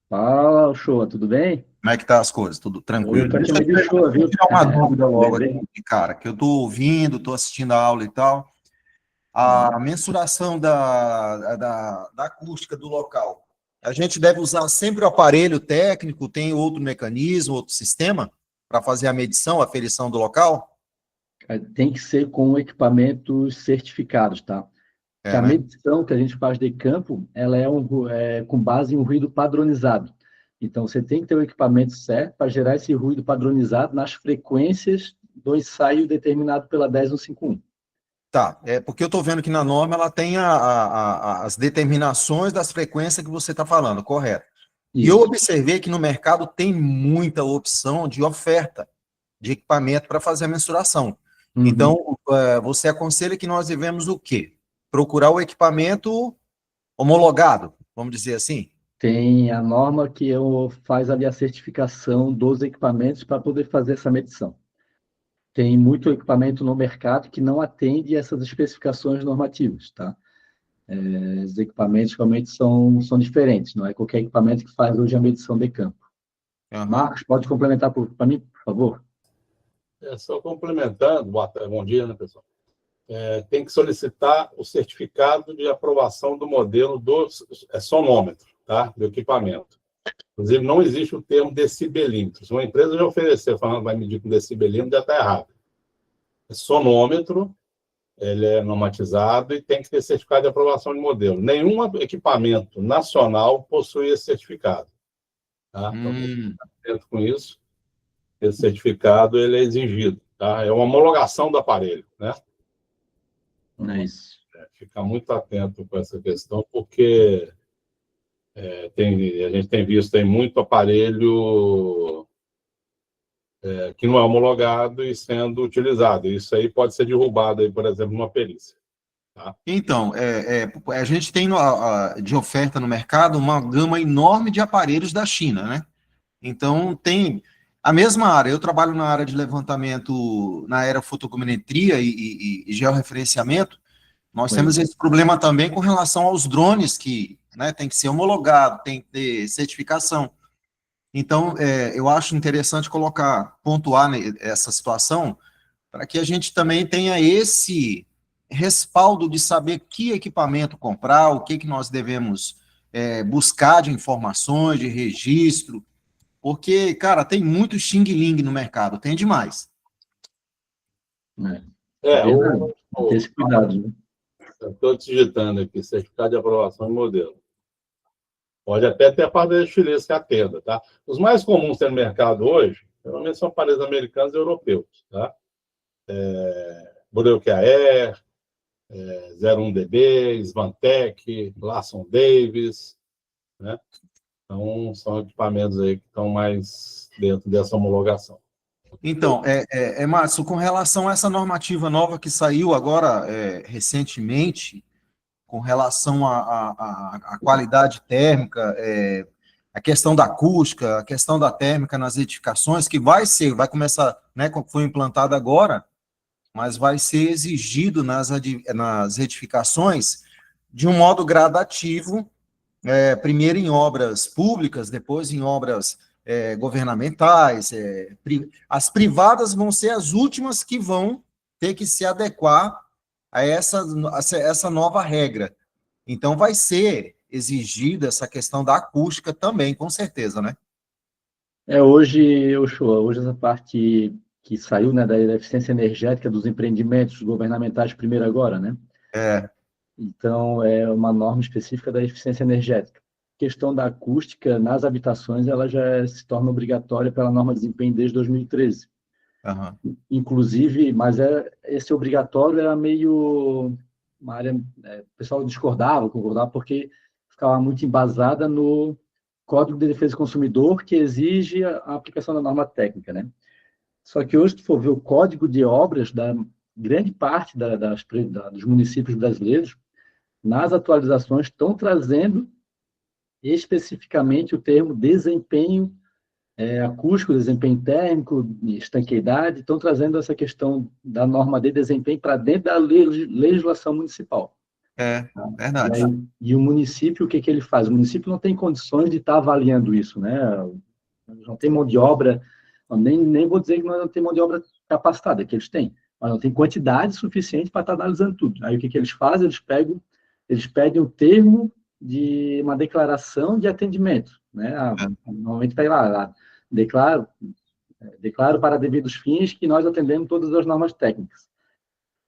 Fala, Shoa, tudo bem? Como é que tá as coisas? Tudo tranquilo? Eu tô aqui meio de Shoa, viu? Tirar uma dúvida logo aqui, cara, que eu tô ouvindo, tô assistindo a aula e tal. A mensuração da acústica do local. A gente deve usar sempre o aparelho técnico, tem outro mecanismo, outro sistema para fazer a medição, a aferição do local? Tem que ser com equipamentos certificados, tá? Que a Né? medição que a gente faz de campo, ela é com base em um ruído padronizado. Então, você tem que ter o equipamento certo para gerar esse ruído padronizado nas frequências do ensaio determinado pela 10151. Tá, porque eu estou vendo que na norma ela tem as determinações das frequências que você está falando, correto? E eu observei que no mercado tem muita opção de oferta de equipamento para fazer a mensuração. Uhum. Então, você aconselha que nós devemos o quê? Procurar o equipamento homologado, vamos dizer assim? Tem a norma que faz ali a certificação dos equipamentos para poder fazer essa medição. Tem muito equipamento no mercado que não atende essas especificações normativas, tá? Os equipamentos realmente são diferentes, não é qualquer equipamento que faz hoje a medição de campo. Uhum. Marcos, pode complementar para mim, por favor? Só complementando, bom dia, né, pessoal? tem que solicitar o certificado de aprovação do modelo do sonômetro, tá? Do equipamento. Inclusive, não existe o termo decibelímetro. Se uma empresa já oferecer falando que vai medir com decibelímetro, já está errado. É sonômetro, ele é normatizado e tem que ter certificado de aprovação de modelo. Nenhum equipamento nacional possui esse certificado. Tá? Então, ficar atento com isso. Esse certificado ele é exigido. Tá? É uma homologação do aparelho. Né? É isso. Ficar muito atento com essa questão, porque a gente tem visto aí muito aparelho que não é homologado e sendo utilizado. Isso aí pode ser derrubado, aí, por exemplo, numa perícia. Tá? Então, a gente tem de oferta no mercado uma gama enorme de aparelhos da China, né? Então, tem a mesma área. Eu trabalho na área de levantamento, na aerofotogrametria e georreferenciamento. Nós temos esse problema também com relação aos drones, que, né, tem que ser homologado, tem que ter certificação. Então, eu acho interessante pontuar essa situação, para que a gente também tenha esse respaldo de saber que equipamento comprar, o que nós devemos buscar de informações, de registro, porque, cara, tem muito xing-ling no mercado, tem demais. É verdade. Tem que ter esse cuidado, né? Estou digitando aqui, certificado de aprovação de modelo. Pode até ter a parte chinesa que atenda, tá? Os mais comuns no mercado hoje, geralmente são aparelhos americanos e europeus, tá? Bureu Air, 01DB, Svantec, Larson Davis, né? Então, são equipamentos aí que estão mais dentro dessa homologação. Então, Márcio, com relação a essa normativa nova que saiu agora, recentemente, com relação à qualidade térmica, a questão da acústica, a questão da térmica nas edificações, que vai começar, né, foi implantado agora, mas vai ser exigido nas edificações de um modo gradativo, primeiro em obras públicas, depois em obras governamentais. As privadas vão ser as últimas que vão ter que se adequar a essa nova regra. Então, vai ser exigida essa questão da acústica também, com certeza, né? Hoje essa parte que saiu, né, da eficiência energética dos empreendimentos governamentais primeiro agora, né? Então, é uma norma específica da eficiência energética. A questão da acústica nas habitações, ela já se torna obrigatória pela norma de desempenho desde 2013. Inclusive, mas esse obrigatório era meio uma área, o pessoal concordava, porque ficava muito embasada no Código de Defesa do Consumidor, que exige a aplicação da norma técnica, né? Só que hoje, se for ver o Código de Obras da grande parte dos municípios brasileiros, nas atualizações estão trazendo especificamente o termo desempenho acústico, desempenho térmico, estanqueidade, estão trazendo essa questão da norma de desempenho para dentro da legislação municipal. Verdade. E o município, o que ele faz? O município não tem condições de estar avaliando isso, né? Não tem mão de obra, nem vou dizer que não tem mão de obra capacitada, que eles têm, mas não tem quantidade suficiente para estar analisando tudo. Aí o que eles fazem? Eles pedem o termo de uma declaração de atendimento, né? Normalmente pega lá, declaro para devidos fins que nós atendemos todas as normas técnicas.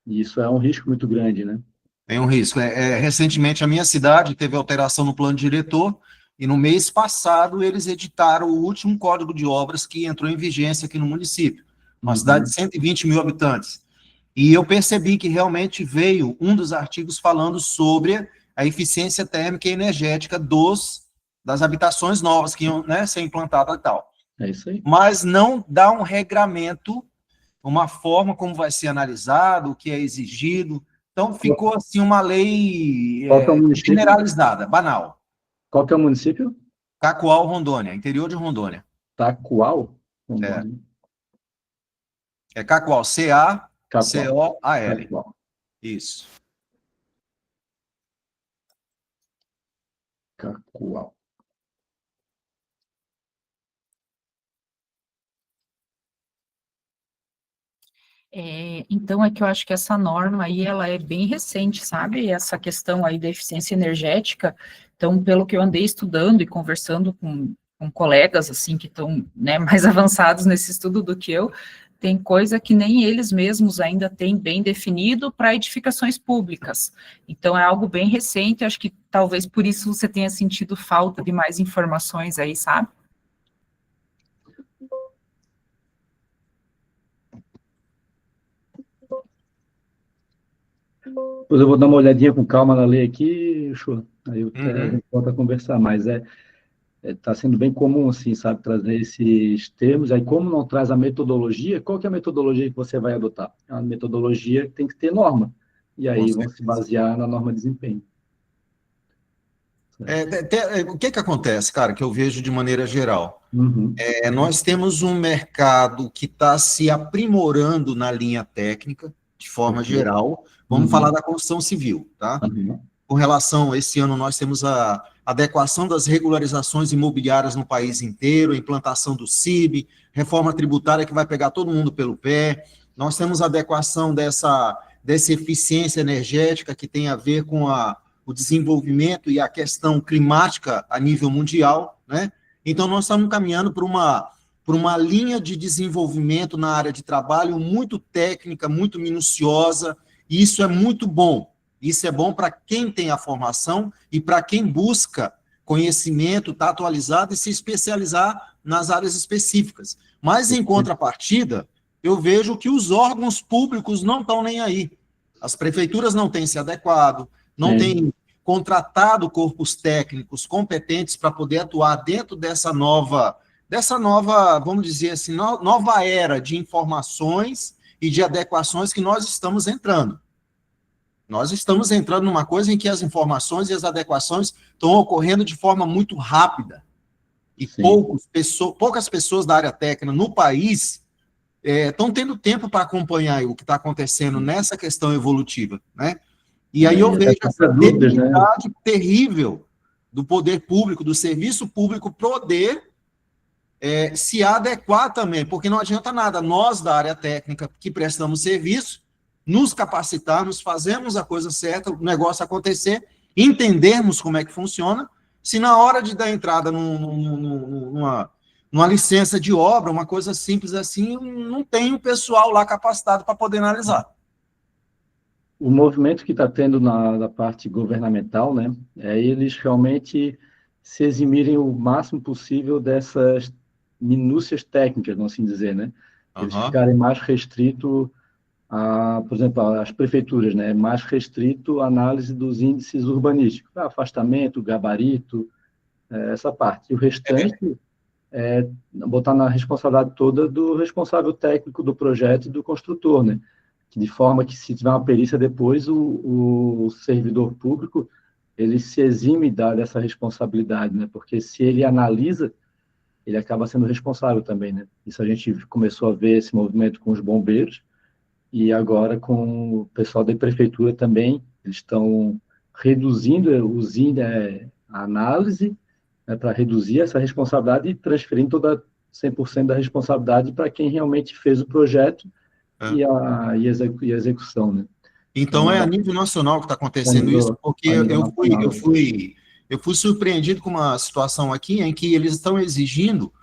E isso é um risco muito grande, né? Tem um risco. Recentemente, a minha cidade teve alteração no plano diretor, e no mês passado eles editaram o último código de obras que entrou em vigência aqui no município, uma cidade de 120 mil habitantes. E eu percebi que realmente veio um dos artigos falando sobre a eficiência térmica e energética das habitações novas que iam, né, ser implantadas e tal. É isso aí. Mas não dá um regramento, uma forma como vai ser analisado, o que é exigido. Então, ficou assim uma lei generalizada, banal. Qual que é o município? Cacoal, Rondônia, interior de Rondônia. Cacoal? É Cacoal, C-A-C-O-A-L. Cacoal. Isso. Cacoal. Então, é que eu acho que essa norma aí, ela é bem recente, sabe? Essa questão aí da eficiência energética. Então, pelo que eu andei estudando e conversando com colegas, assim, que estão, né, mais avançados nesse estudo do que eu, tem coisa que nem eles mesmos ainda têm bem definido para edificações públicas. Então, é algo bem recente, acho que talvez por isso você tenha sentido falta de mais informações aí, sabe? Depois eu vou dar uma olhadinha com calma na lei aqui, show. Aí a gente volta a conversar, mas está sendo bem comum, assim, sabe, trazer esses termos. Aí, como não traz a metodologia, qual que é a metodologia que você vai adotar? A metodologia tem que ter norma, e aí vão se basear na norma de desempenho. O que acontece, cara, que eu vejo de maneira geral? Uhum. Nós temos um mercado que está se aprimorando na linha técnica, de forma geral. Vamos falar da construção civil, tá? Com relação, esse ano nós temos a adequação das regularizações imobiliárias no país inteiro, a implantação do CIB, reforma tributária que vai pegar todo mundo pelo pé. Nós temos a adequação dessa eficiência energética que tem a ver com o desenvolvimento e a questão climática a nível mundial, né? Então, nós estamos caminhando por uma linha de desenvolvimento na área de trabalho muito técnica, muito minuciosa, e isso é muito bom. Isso é bom para quem tem a formação e para quem busca conhecimento, está atualizado e se especializar nas áreas específicas. Mas, em contrapartida, eu vejo que os órgãos públicos não estão nem aí. As prefeituras não têm se adequado, não têm contratado corpos técnicos competentes para poder atuar dentro dessa nova, vamos dizer assim, nova era de informações e de adequações que nós estamos entrando. Nós estamos entrando numa coisa em que as informações e as adequações estão ocorrendo de forma muito rápida. E poucas pessoas da área técnica no país estão tendo tempo para acompanhar o que está acontecendo nessa questão evolutiva, né? E aí eu vejo essa debilidade terrível do poder público, do serviço público poder se adequar também, porque não adianta nada nós da área técnica que prestamos serviço, nos capacitarmos, fazermos a coisa certa, o negócio acontecer, entendermos como é que funciona, se na hora de dar entrada numa licença de obra, uma coisa simples assim, não tem o pessoal lá capacitado para poder analisar. O movimento que está tendo na parte governamental, né, é eles realmente se eximirem o máximo possível dessas minúcias técnicas, vamos assim dizer, né? Eles ficarem mais restritos por exemplo, as prefeituras, né, mais restrito à análise dos índices urbanísticos, afastamento, gabarito, essa parte. E o restante botar na responsabilidade toda do responsável técnico do projeto e do construtor, né? De forma que, se tiver uma perícia depois, o servidor público ele se exime dessa responsabilidade, né? Porque se ele analisa, ele acaba sendo responsável também, né? Isso a gente começou a ver esse movimento com os bombeiros e agora com o pessoal da prefeitura também. Eles estão reduzindo a análise, né, para reduzir essa responsabilidade e transferindo toda 100% da responsabilidade para quem realmente fez o projeto e a execução, né? Então, é a nível nacional que está acontecendo isso, porque eu fui surpreendido com uma situação aqui em que eles estão exigindo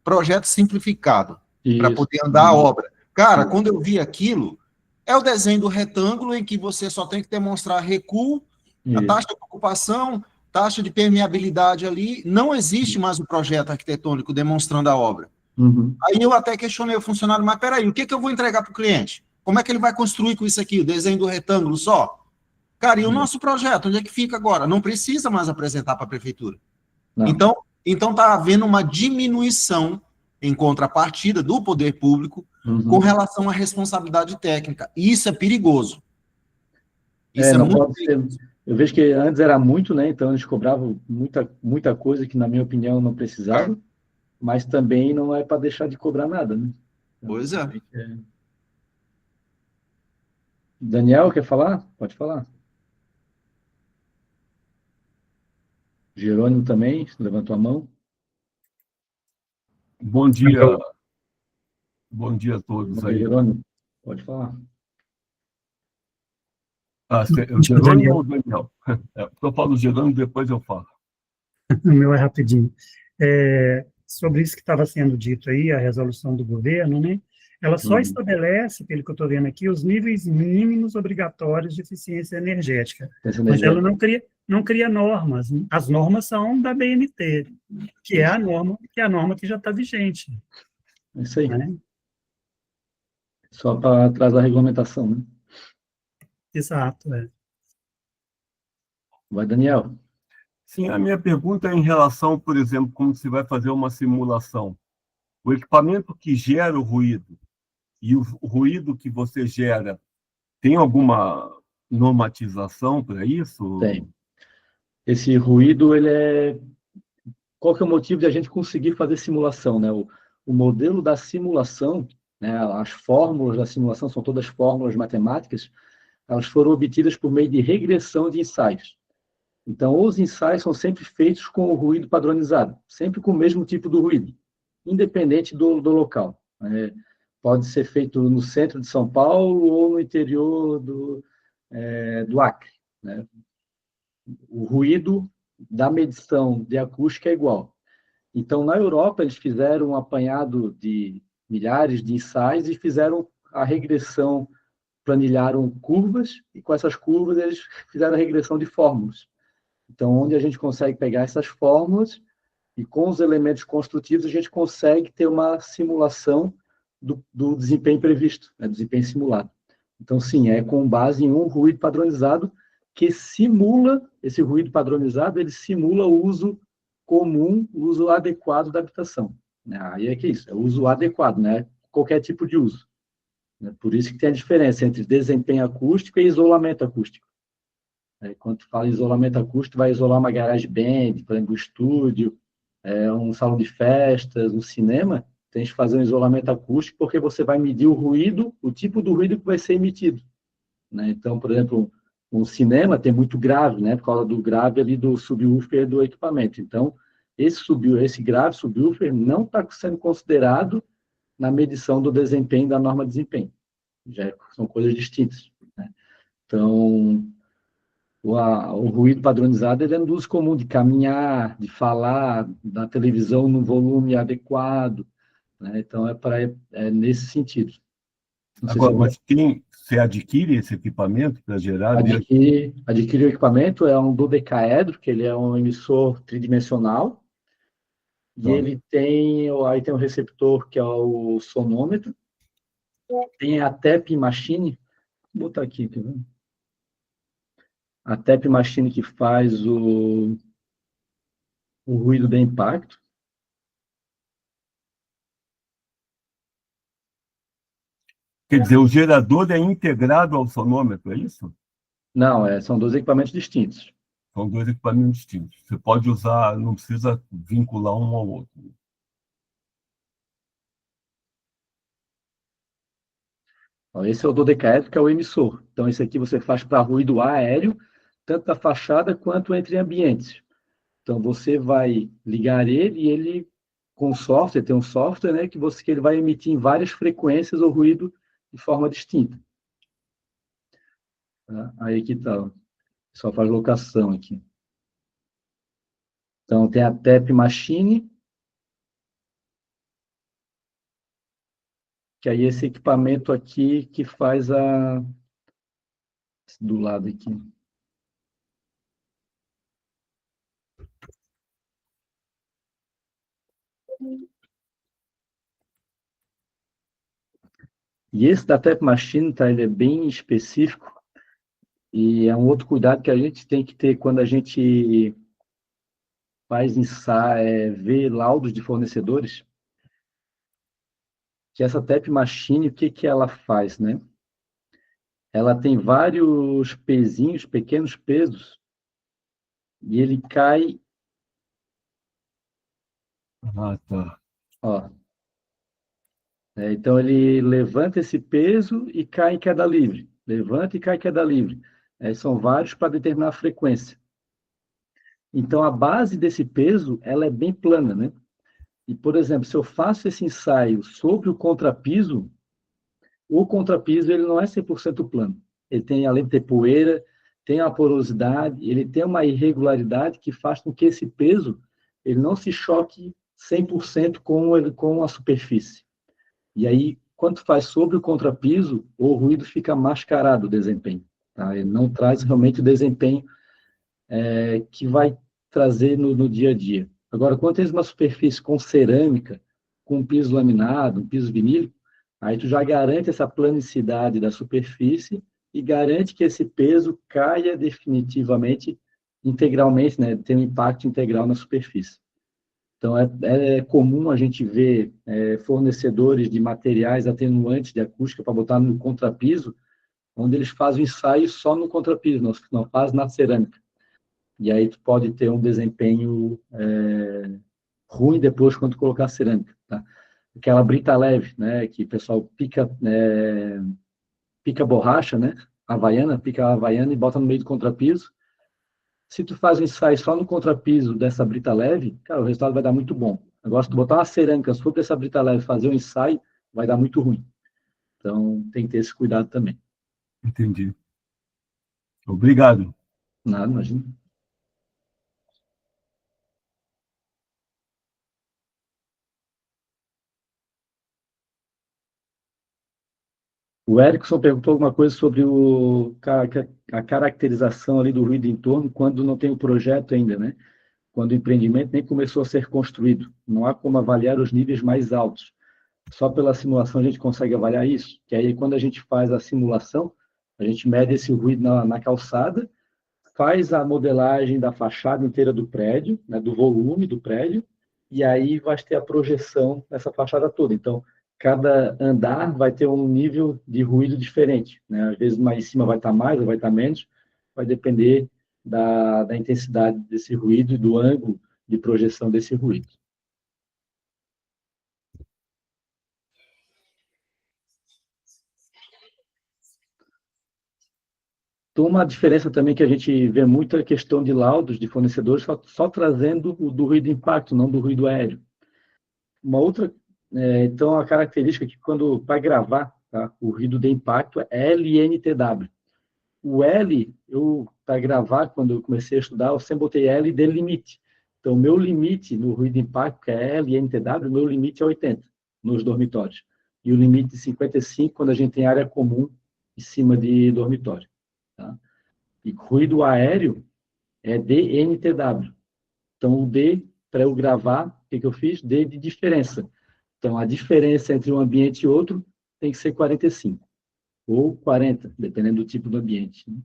projeto simplificado para poder andar a obra. Cara, quando eu vi aquilo, é o desenho do retângulo em que você só tem que demonstrar recuo, a taxa de ocupação, taxa de permeabilidade ali, não existe mais o projeto arquitetônico demonstrando a obra. Aí eu até questionei o funcionário, mas peraí, o que eu vou entregar para o cliente? Como é que ele vai construir com isso aqui, o desenho do retângulo só? Cara, e o nosso projeto, onde é que fica agora? Não precisa mais apresentar para a prefeitura. Então está havendo uma diminuição em contrapartida do poder público com relação à responsabilidade técnica. E isso é perigoso. Isso é muito perigoso. Eu vejo que antes era muito, né? Então eles cobravam muita coisa que, na minha opinião, não precisava, mas também não é para deixar de cobrar nada, né? Então, pois é. Daniel, quer falar? Pode falar. Jerônimo também, levantou a mão. Bom dia. Bom dia a todos aí. Jerônimo. Pode falar. O Jerônimo ou o Daniel? Eu falo o Jerônimo, depois eu falo. O meu é rapidinho. Sobre isso que estava sendo dito aí, a resolução do governo, né? Ela só estabelece, pelo que eu estou vendo aqui, os níveis mínimos obrigatórios de eficiência energética. Mas ela não cria normas. As normas são da BNT, que é a norma que já está vigente. É isso aí. Né? Só para atrasar a regulamentação, né? Exato. Vai, Daniel. Sim, a minha pergunta é em relação, por exemplo, como se vai fazer uma simulação. O equipamento que gera o ruído e o ruído que você gera, tem alguma normatização para isso? Tem. Esse ruído, qual que é o motivo de a gente conseguir fazer simulação, né? O modelo da simulação, né? As fórmulas da simulação são todas fórmulas matemáticas, elas foram obtidas por meio de regressão de ensaios. Então, os ensaios são sempre feitos com o ruído padronizado, sempre com o mesmo tipo de ruído, independente do local. Pode ser feito no centro de São Paulo ou no interior do Acre. Né? O ruído da medição de acústica é igual. Então, na Europa, eles fizeram um apanhado de milhares de ensaios e fizeram a regressão, planilharam curvas, e com essas curvas eles fizeram a regressão de fórmulas. Então, onde a gente consegue pegar essas fórmulas e com os elementos construtivos a gente consegue ter uma simulação do desempenho previsto, né, do desempenho simulado. Então, sim, é com base em um ruído padronizado que simula, esse ruído padronizado, ele simula o uso comum, o uso adequado da habitação. Aí é que isso, é o uso adequado, né? Qualquer tipo de uso. Por isso que tem a diferença entre desempenho acústico e isolamento acústico. Quando tu fala em isolamento acústico, vai isolar uma garagem band, por exemplo, um estúdio, um salão de festas, um cinema, tem que fazer um isolamento acústico porque você vai medir o ruído, o tipo do ruído que vai ser emitido. Né? Então, por exemplo, um cinema tem muito grave, né? Por causa do grave ali do subwoofer do equipamento. Então, esse grave subwoofer não está sendo considerado na medição do desempenho da norma de desempenho. São coisas distintas. Né? Então, o ruído padronizado ele é um uso comum de caminhar, de falar, da televisão no volume adequado. Né? Então, é nesse sentido. Agora, mas você adquire esse equipamento para gerar? Adquirir o equipamento é um dodecaedro, que ele é um emissor tridimensional, e ele tem um receptor, que é o sonômetro, tem a TEP Machine, vou botar aqui, tá vendo? A TEP Machine que faz o ruído de impacto. Quer dizer, o gerador é integrado ao sonômetro, é isso? Não, são dois equipamentos distintos. São dois equipamentos distintos. Você pode usar, não precisa vincular um ao outro. Esse é o dodecaedro, que é o emissor. Então, esse aqui você faz para ruído aéreo, tanto da fachada quanto entre ambientes. Então, você vai ligar ele e ele, com software, tem um software, né, que ele vai emitir em várias frequências o ruído de forma distinta. Tá? Aí que tá. Só faz locação aqui. Então, tem a TEP Machine, que aí esse equipamento aqui que faz do lado aqui. E esse da TEP Machine, tá, ele é bem específico, e é um outro cuidado que a gente tem que ter quando a gente faz ensaio, vê laudos de fornecedores, que essa TEP Machine, o que ela faz, né? Ela tem vários pezinhos, pequenos pesos, e ele cai... Ah, tá. Ó, então, ele levanta esse peso e cai em queda livre. Levanta e cai em queda livre. São vários para determinar a frequência. Então, a base desse peso, ela é bem plana, né? E, por exemplo, se eu faço esse ensaio sobre o contrapiso, O contrapiso ele não é 100% plano. Ele tem, além de ter poeira, tem a porosidade, ele tem uma irregularidade que faz com que esse peso ele não se choque 100% com a superfície. E aí, quando faz sobre o contrapiso, o ruído fica mascarado, o desempenho. Tá? Ele não traz realmente o desempenho que vai trazer no dia a dia. Agora, quando tens uma superfície com cerâmica, com um piso laminado, um piso vinílico, aí tu já garante essa planicidade da superfície e garante que esse peso caia definitivamente, integralmente, né, tem um impacto integral na superfície. Então, é comum a gente ver fornecedores de materiais atenuantes de acústica para botar no contrapiso, onde eles fazem o ensaio só no contrapiso, não faz na cerâmica. E aí tu pode ter um desempenho ruim depois quando tu colocar cerâmica, tá? Aquela brita leve, né, que o pessoal pica borracha, né, pica a havaiana e bota no meio do contrapiso. Se tu faz um ensaio só no contrapiso dessa brita leve, cara, o resultado vai dar muito bom. Agora, se tu botar uma cerâmica sobre essa brita leve e fazer um ensaio, vai dar muito ruim. Então, tem que ter esse cuidado também. Entendi. Obrigado. Nada, imagina. O Erickson perguntou alguma coisa sobre a caracterização ali do ruído em torno quando não tem o projeto ainda, né? Quando o empreendimento nem começou a ser construído. Não há como avaliar os níveis mais altos. Só pela simulação a gente consegue avaliar isso. Que aí, quando a gente faz a simulação, a gente mede esse ruído na calçada, faz a modelagem da fachada inteira do prédio, né, do volume do prédio, e aí vai ter a projeção dessa fachada toda. Então, cada andar vai ter um nível de ruído diferente. Né? Às vezes, mais em cima vai estar mais ou vai estar menos, vai depender da intensidade desse ruído e do ângulo de projeção desse ruído. Então, uma diferença também que a gente vê muito é a questão de laudos de fornecedores só trazendo o do ruído de impacto, não do ruído aéreo. Uma outra, então, a característica que quando vai gravar, tá, o ruído de impacto é LNTW. O L, para gravar, quando eu comecei a estudar, eu sempre botei L de limite. Então, o meu limite no ruído de impacto, que é LNTW, o meu limite é 80 nos dormitórios. E o limite de 55 quando a gente tem área comum em cima de dormitório. Tá? E ruído aéreo é DNTW. Então, o D, para eu gravar, o que eu fiz? D de diferença. Então, a diferença entre um ambiente e outro tem que ser 45, ou 40, dependendo do tipo do ambiente. Né?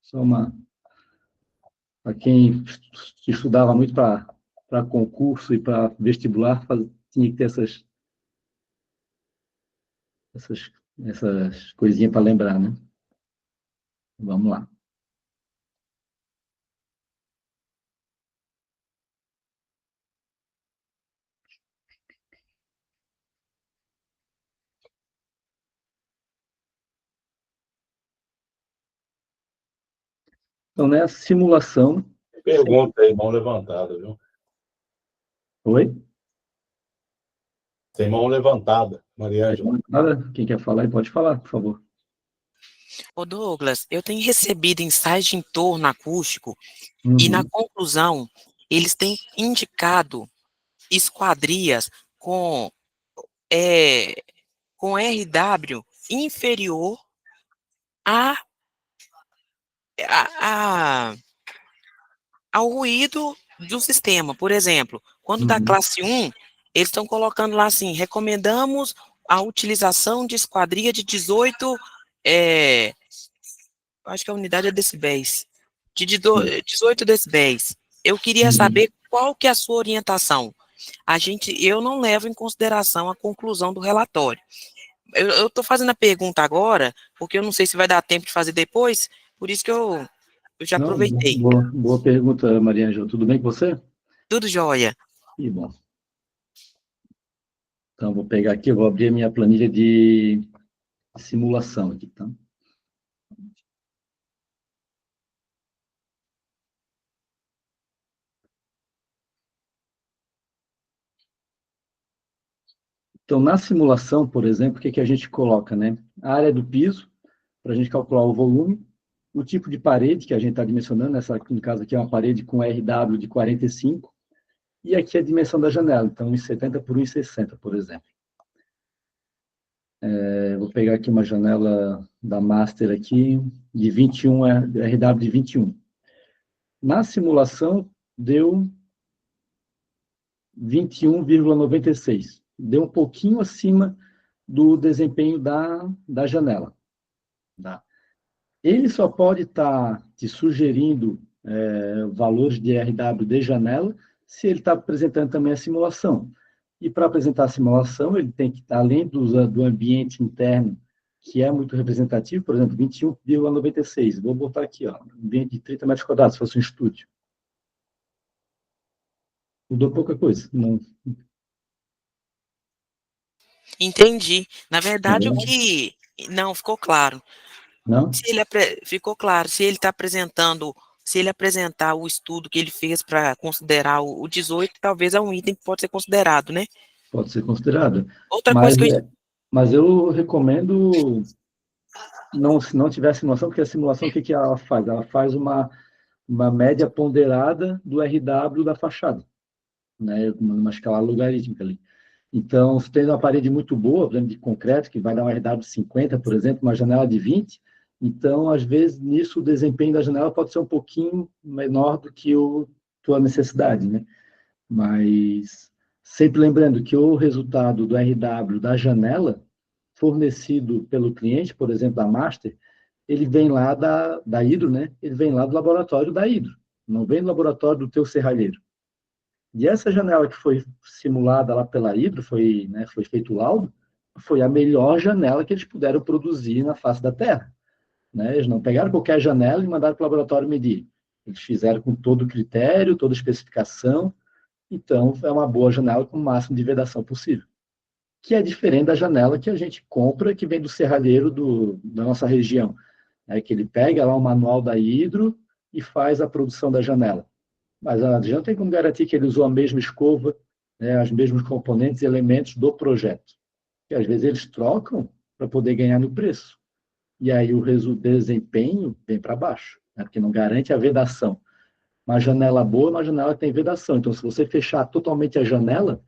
Só para quem estudava muito para concurso e para vestibular, tinha que ter essas coisinhas para lembrar, né? Vamos lá. Então, nessa simulação... Pergunta aí, mão levantada, viu? Oi? Tem mão levantada, Mariângela. Quem quer falar, pode falar, por favor. Ô Douglas, eu tenho recebido ensaios de entorno acústico e na Uhum. conclusão eles têm indicado esquadrias com, com RW inferior a, a, ao ruído do sistema. Por exemplo, quando da Uhum. classe 1, eles estão colocando lá assim, recomendamos a utilização de esquadria de 18, acho que a unidade é decibéis, de 18 decibéis. Eu queria Uhum. saber qual que é a sua orientação. Eu não levo em consideração a conclusão do relatório. Eu estou fazendo a pergunta agora, porque eu não sei se vai dar tempo de fazer depois, por isso que eu já Não, aproveitei. boa pergunta, Maria Ângela. Tudo bem com você? Tudo jóia. Que bom. Então, vou pegar aqui, eu vou abrir a minha planilha de simulação aqui, tá? Então, na simulação, por exemplo, o que a gente coloca, né? A área do piso, para a gente calcular o volume, o tipo de parede que a gente está dimensionando, no caso aqui é uma parede com RW de 45, e aqui a dimensão da janela, então 1,70 por 1,60, por exemplo. Vou pegar aqui uma janela da Master aqui, de 21, RW de 21. Na simulação, deu 21,96. Deu um pouquinho acima do desempenho da janela. Tá? Ele só pode estar te sugerindo valores de RW de janela se ele está apresentando também a simulação. E para apresentar a simulação, ele tem que estar, além do ambiente interno, que é muito representativo, por exemplo, 21,96. Vou botar aqui, ó, ambiente de 30 metros quadrados, se fosse um estúdio. Mudou pouca coisa. Não. Entendi. Na verdade, o que... Não, ficou claro. Não? Ficou claro. Se ele está apresentando... Se ele apresentar o estudo que ele fez para considerar o 18, talvez é um item que pode ser considerado, né? Pode ser considerado. Outra coisa que mas eu recomendo, se não tiver simulação, porque a simulação, o que ela faz? Ela faz uma média ponderada do RW da fachada, né? Uma escala logarítmica ali. Então, se tem uma parede muito boa, por exemplo, de concreto, que vai dar um RW de 50, por exemplo, uma janela de 20, então, às vezes, nisso, o desempenho da janela pode ser um pouquinho menor do que a tua necessidade, né? Mas, sempre lembrando que o resultado do RW da janela, fornecido pelo cliente, por exemplo, da Master, ele vem lá da Hidro, né? Ele vem lá do laboratório da Hidro, não vem do laboratório do teu serralheiro. E essa janela que foi simulada lá pela Hidro, foi feito o laudo, foi a melhor janela que eles puderam produzir na face da Terra. Né? Eles não pegaram qualquer janela e mandaram para o laboratório medir. Eles fizeram com todo o critério, toda a especificação. Então, é uma boa janela com o máximo de vedação possível. Que é diferente da janela que a gente compra, que vem do serralheiro da nossa região. Que ele pega lá o manual da Hidro e faz a produção da janela. Mas a gente não tem como garantir que ele usou a mesma escova, né, os mesmos componentes e elementos do projeto. E às vezes eles trocam para poder ganhar no preço. E aí o desempenho vem para baixo, né, porque não garante a vedação. Uma janela boa é uma janela que tem vedação. Então, se você fechar totalmente a janela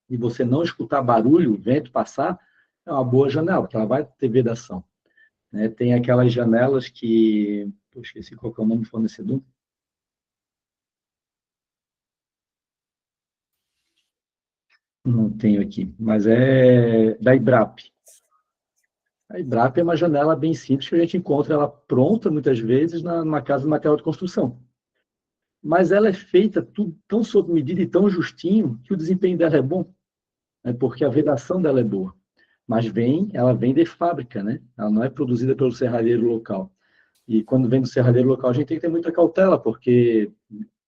e você não escutar barulho, o vento passar, é uma boa janela, porque ela vai ter vedação. Né? Tem aquelas janelas que... esqueci qual é o nome do fornecedor. Não tenho aqui, mas é da Ibrap. A Ibrap é uma janela bem simples que a gente encontra ela pronta, muitas vezes, numa casa de material de construção. Mas ela é feita tudo tão sob medida e tão justinho que o desempenho dela é bom, né? Porque a vedação dela é boa. Mas ela vem de fábrica, né? Ela não é produzida pelo serralheiro local. E quando vem do serralheiro local, a gente tem que ter muita cautela, porque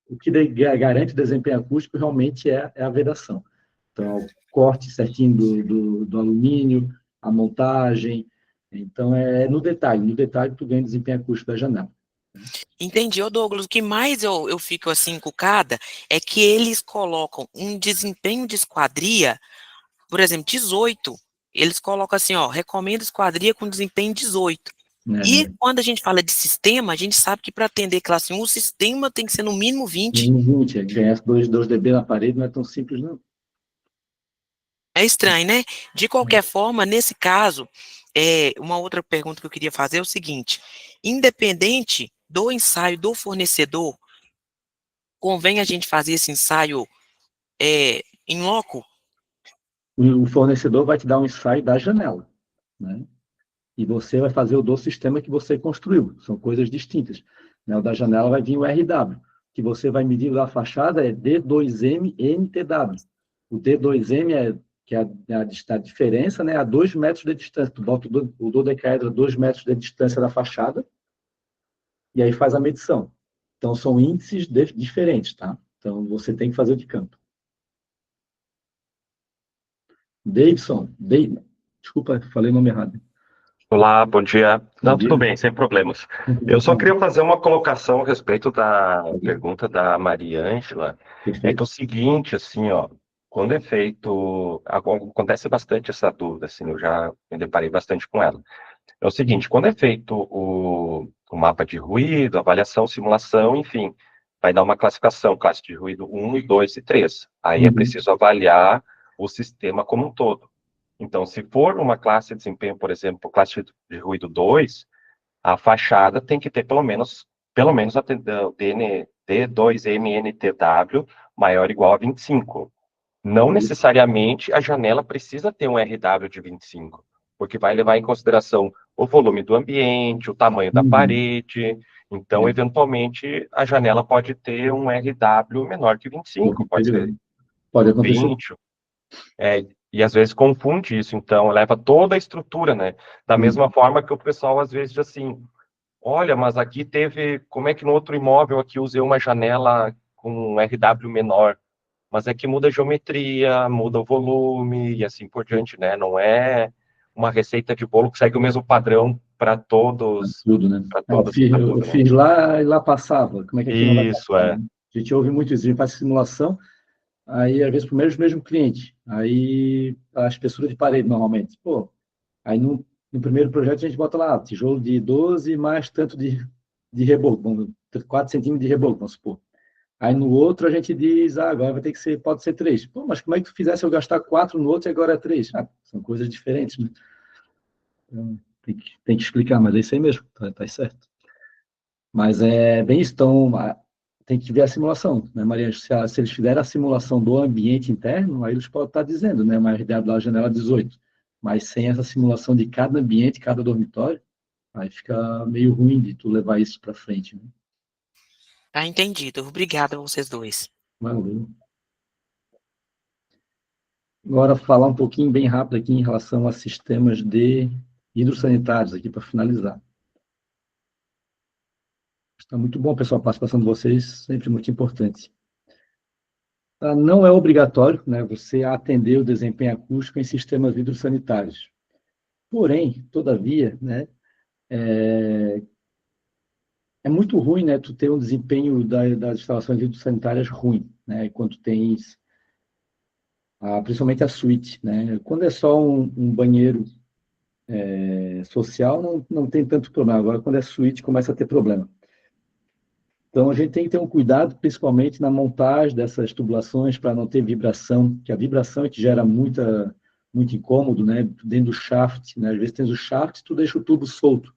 o que garante o desempenho acústico realmente é a vedação. Então, o corte certinho do alumínio, a montagem. Então, é no detalhe tu ganha o desempenho acústico da janela. Entendi, Douglas. O que mais eu fico assim encucada é que eles colocam um desempenho de esquadria, por exemplo, 18. Eles colocam assim, ó, recomendo esquadria com desempenho 18. E quando a gente fala de sistema, a gente sabe que para atender classe 1, o sistema tem que ser no mínimo 20. Mínimo 20, ganhar 2 dB na parede não é tão simples, não. É estranho, né? De qualquer forma, nesse caso, uma outra pergunta que eu queria fazer é o seguinte: independente do ensaio do fornecedor, convém a gente fazer esse ensaio em loco? O fornecedor vai te dar um ensaio da janela, né? E você vai fazer o do sistema que você construiu. São coisas distintas. Né? O da janela vai vir o RW, que você vai medir da fachada é D2M NTW. O D2M que é a diferença, né, a 2 metros de distância. Tu bota o dodecaedro a 2 metros de distância da fachada e aí faz a medição. Então, são índices diferentes, tá? Então, você tem que fazer o de campo. Davidson, desculpa, falei o nome errado. Olá, bom dia. Não, tudo bem, sem problemas. Eu só queria fazer uma colocação a respeito da pergunta da Maria Ângela. É que é o seguinte, assim, ó, quando é feito, acontece bastante essa dúvida, assim, eu já me deparei bastante com ela. É o seguinte, quando é feito o mapa de ruído, avaliação, simulação, enfim, vai dar uma classificação, classe de ruído 1, 2 e 3. Aí é preciso avaliar o sistema como um todo. Então, se for uma classe de desempenho, por exemplo, classe de ruído 2, a fachada tem que ter pelo menos a D2MNTW maior ou igual a 25. Não necessariamente a janela precisa ter um RW de 25, porque vai levar em consideração o volume do ambiente, o tamanho da parede. Então, eventualmente, a janela pode ter um RW menor que 25, pode ser Pode acontecer. 20. E às vezes confunde isso, então leva toda a estrutura, né? Da mesma forma que o pessoal às vezes diz assim, olha, mas aqui como é que no outro imóvel aqui eu usei uma janela com um RW menor? Mas é que muda a geometria, muda o volume e assim por diante, né? Não é uma receita de bolo que segue o mesmo padrão para todos. Tudo, né? Para Eu todos, fiz lá e lá passava. Como é que aqui não vai Isso, passar, né? A gente ouve muito isso, a gente faz simulação, aí às vezes para o mesmo cliente, aí a espessura de parede normalmente. Pô, aí no primeiro projeto a gente bota lá, tijolo de 12 mais tanto de reboco, 4 centímetros de reboco, vamos supor. Aí no outro a gente diz, agora vai ter que ser, pode ser 3. Pô, mas como é que tu fizesse eu gastar 4 no outro e agora é 3? São coisas diferentes, né? Então, tem que explicar, mas é isso aí mesmo, tá certo. Mas é bem isso, então tem que ver a simulação, né, Maria? Se eles fizerem a simulação do ambiente interno, aí eles podem estar dizendo, né, uma RDA da janela 18. Mas sem essa simulação de cada ambiente, cada dormitório, aí fica meio ruim de tu levar isso para frente, né? Tá entendido. Obrigada a vocês dois. Valeu. Agora, falar um pouquinho bem rápido aqui em relação a sistemas de hidrossanitários, aqui para finalizar. Está muito bom, pessoal, a participação de vocês, sempre muito importante. Não é obrigatório, né, você atender o desempenho acústico em sistemas hidrossanitários. Porém, todavia, né, é muito ruim, né, tu ter um desempenho das instalações hidrossanitárias ruim, né, quando tens, principalmente a suíte, né. Quando é só um banheiro social, não tem tanto problema. Agora, quando é suíte, começa a ter problema. Então, a gente tem que ter um cuidado, principalmente na montagem dessas tubulações, para não ter vibração, que a vibração é que gera muito incômodo, né? Dentro do shaft, né? Às vezes tem o shaft, tu deixa o tubo solto.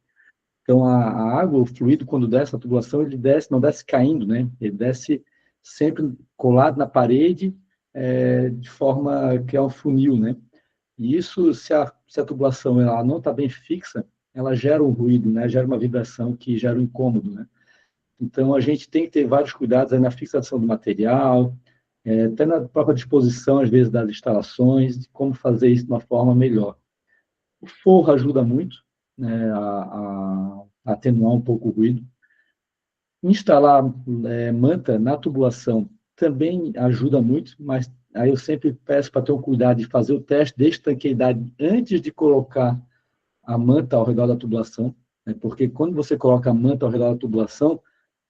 Então, a água, o fluido, quando desce a tubulação, ele desce, não desce caindo, né? Ele desce sempre colado na parede, de forma que é um funil, né? E isso, se a tubulação ela não está bem fixa, ela gera um ruído, né? Gera uma vibração que gera um incômodo, né? Então, a gente tem que ter vários cuidados aí na fixação do material, até na própria disposição, às vezes, das instalações, de como fazer isso de uma forma melhor. O forro ajuda muito, né, a atenuar um pouco o ruído. Instalar manta na tubulação também ajuda muito, mas aí eu sempre peço para ter um cuidado de fazer o teste de estanqueidade antes de colocar a manta ao redor da tubulação, né, porque quando você coloca a manta ao redor da tubulação,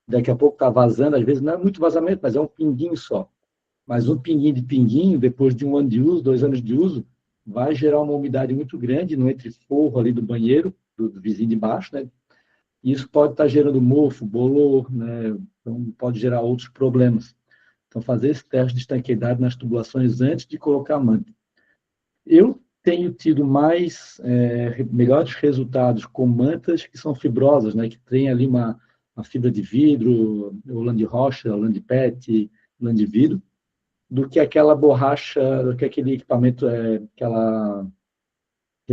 daqui a pouco está vazando, às vezes não é muito vazamento, mas é um pinguinho só. Mas um pinguinho de pinguinho, depois de 1 ano de uso, 2 anos de uso, vai gerar uma umidade muito grande no entreforro ali do banheiro, do vizinho de baixo, né? E isso pode estar gerando mofo, bolor, né? Então, pode gerar outros problemas. Então, fazer esse teste de estanqueidade nas tubulações antes de colocar a manta. Eu tenho tido melhores resultados com mantas que são fibrosas, né? Que tem ali uma fibra de vidro, ou lã de rocha, lã de PET, lã de vidro, do que aquela borracha, do que aquele equipamento, aquele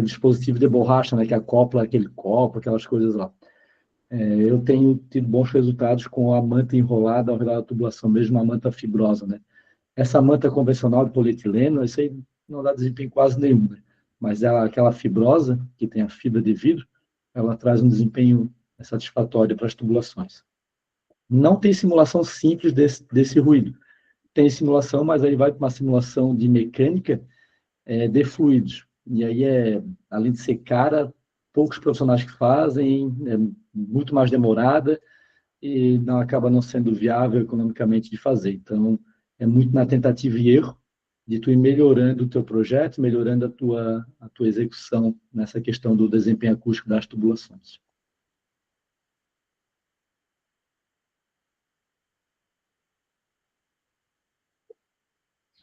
dispositivo de borracha, né, que acopla aquele copo, aquelas coisas lá. Eu tenho tido bons resultados com a manta enrolada ao redor da tubulação, mesmo a manta fibrosa, né. Essa manta convencional de polietileno, isso aí não dá desempenho quase nenhum, né? Mas aquela fibrosa, que tem a fibra de vidro, ela traz um desempenho satisfatório para as tubulações. Não tem simulação simples desse ruído. Tem simulação, mas aí vai para uma simulação de mecânica de fluidos. E aí, além de ser cara, poucos profissionais que fazem, é muito mais demorada e acaba não sendo viável economicamente de fazer. Então, é muito na tentativa e erro, de tu ir melhorando o teu projeto, melhorando a tua execução nessa questão do desempenho acústico das tubulações.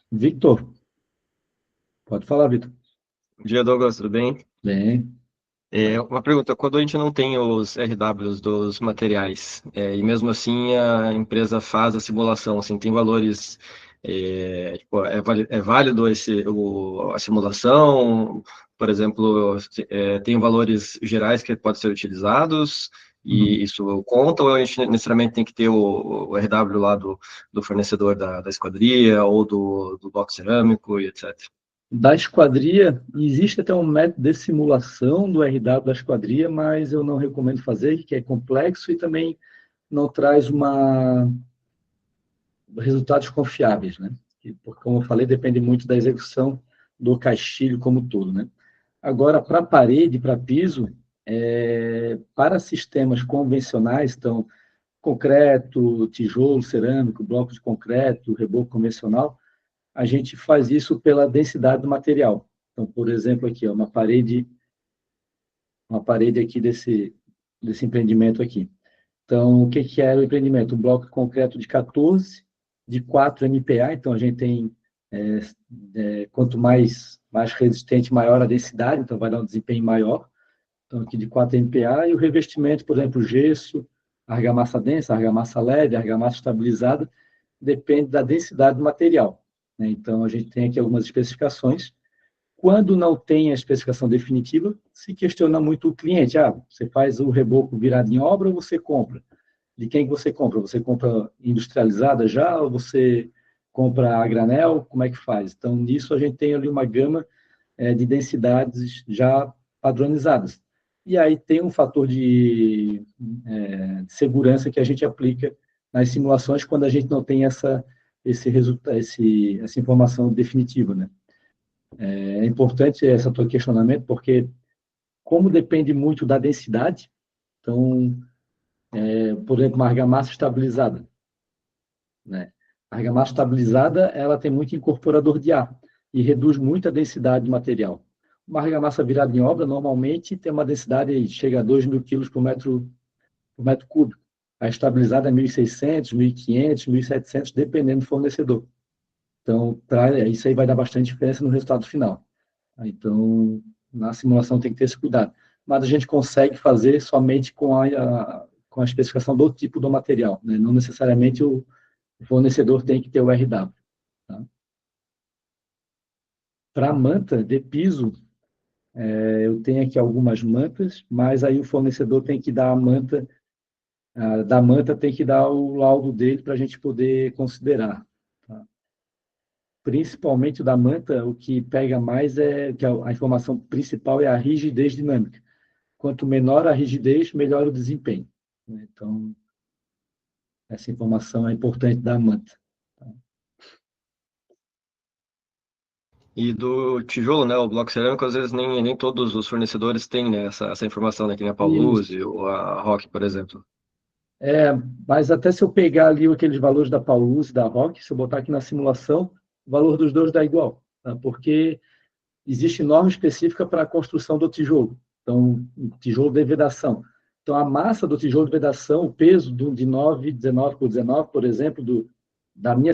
Victor, pode falar, Victor. Bom dia, Douglas, tudo bem? Bem. Uma pergunta, quando a gente não tem os RWs dos materiais, e mesmo assim a empresa faz a simulação, assim, tem valores, tipo, é válido a simulação, por exemplo, tem valores gerais que podem ser utilizados, e isso conta, ou a gente necessariamente tem que ter o RW lá do fornecedor da esquadria, ou do bloco cerâmico, e etc. Da esquadria, existe até um método de simulação do RW da esquadria, mas eu não recomendo fazer, que é complexo e também não traz resultados confiáveis, né? Porque, como eu falei, depende muito da execução do caixilho como um todo, né? Agora, para parede, para piso, para sistemas convencionais, então, concreto, tijolo, cerâmico, bloco de concreto, reboco convencional, a gente faz isso pela densidade do material. Então, por exemplo, aqui, ó, uma parede aqui desse empreendimento aqui. Então, o que é o empreendimento? Um bloco de concreto de 14, de 4 MPa, então a gente tem, quanto mais resistente, maior a densidade, então vai dar um desempenho maior. Então, aqui de 4 MPa, e o revestimento, por exemplo, gesso, argamassa densa, argamassa leve, argamassa estabilizada, depende da densidade do material, né? Então, a gente tem aqui algumas especificações. Quando não tem a especificação definitiva, se questiona muito o cliente. Você faz o reboco virado em obra ou você compra? De quem você compra? Você compra industrializada já ou você compra a granel? Como é que faz? Então, nisso a gente tem ali uma gama de densidades já padronizadas. E aí tem um fator de segurança que a gente aplica nas simulações quando a gente não tem essa informação definitiva, né? É importante esse teu questionamento, porque como depende muito da densidade, então, por exemplo, uma argamassa estabilizada, né? A argamassa estabilizada, ela tem muito incorporador de ar e reduz muito a densidade do material. Uma argamassa virada em obra, normalmente, tem uma densidade, chega a 2.000 quilos por metro cúbico. A estabilizada é 1.600, 1.500, 1.700, dependendo do fornecedor. Então, isso aí vai dar bastante diferença no resultado final. Então, na simulação tem que ter esse cuidado. Mas a gente consegue fazer somente com a especificação do tipo do material, né? Não necessariamente o fornecedor tem que ter o RW. Tá? Para a manta de piso, eu tenho aqui algumas mantas, mas aí o fornecedor tem que dar da manta tem que dar o laudo dele para a gente poder considerar. Tá? Principalmente da manta, o que pega mais que a informação principal é a rigidez dinâmica. Quanto menor a rigidez, melhor o desempenho. Então, essa informação é importante da manta. E do tijolo, né, o bloco cerâmico, às vezes nem todos os fornecedores têm, né, essa informação, né, que nem a Pauluse ou a Rock, por exemplo. Mas até se eu pegar ali aqueles valores da Pauluse, da Rock, se eu botar aqui na simulação, o valor dos dois dá igual, tá? Porque existe norma específica para a construção do tijolo. Então, tijolo de vedação. Então, a massa do tijolo de vedação, o peso de 19 por 19, por exemplo, da minha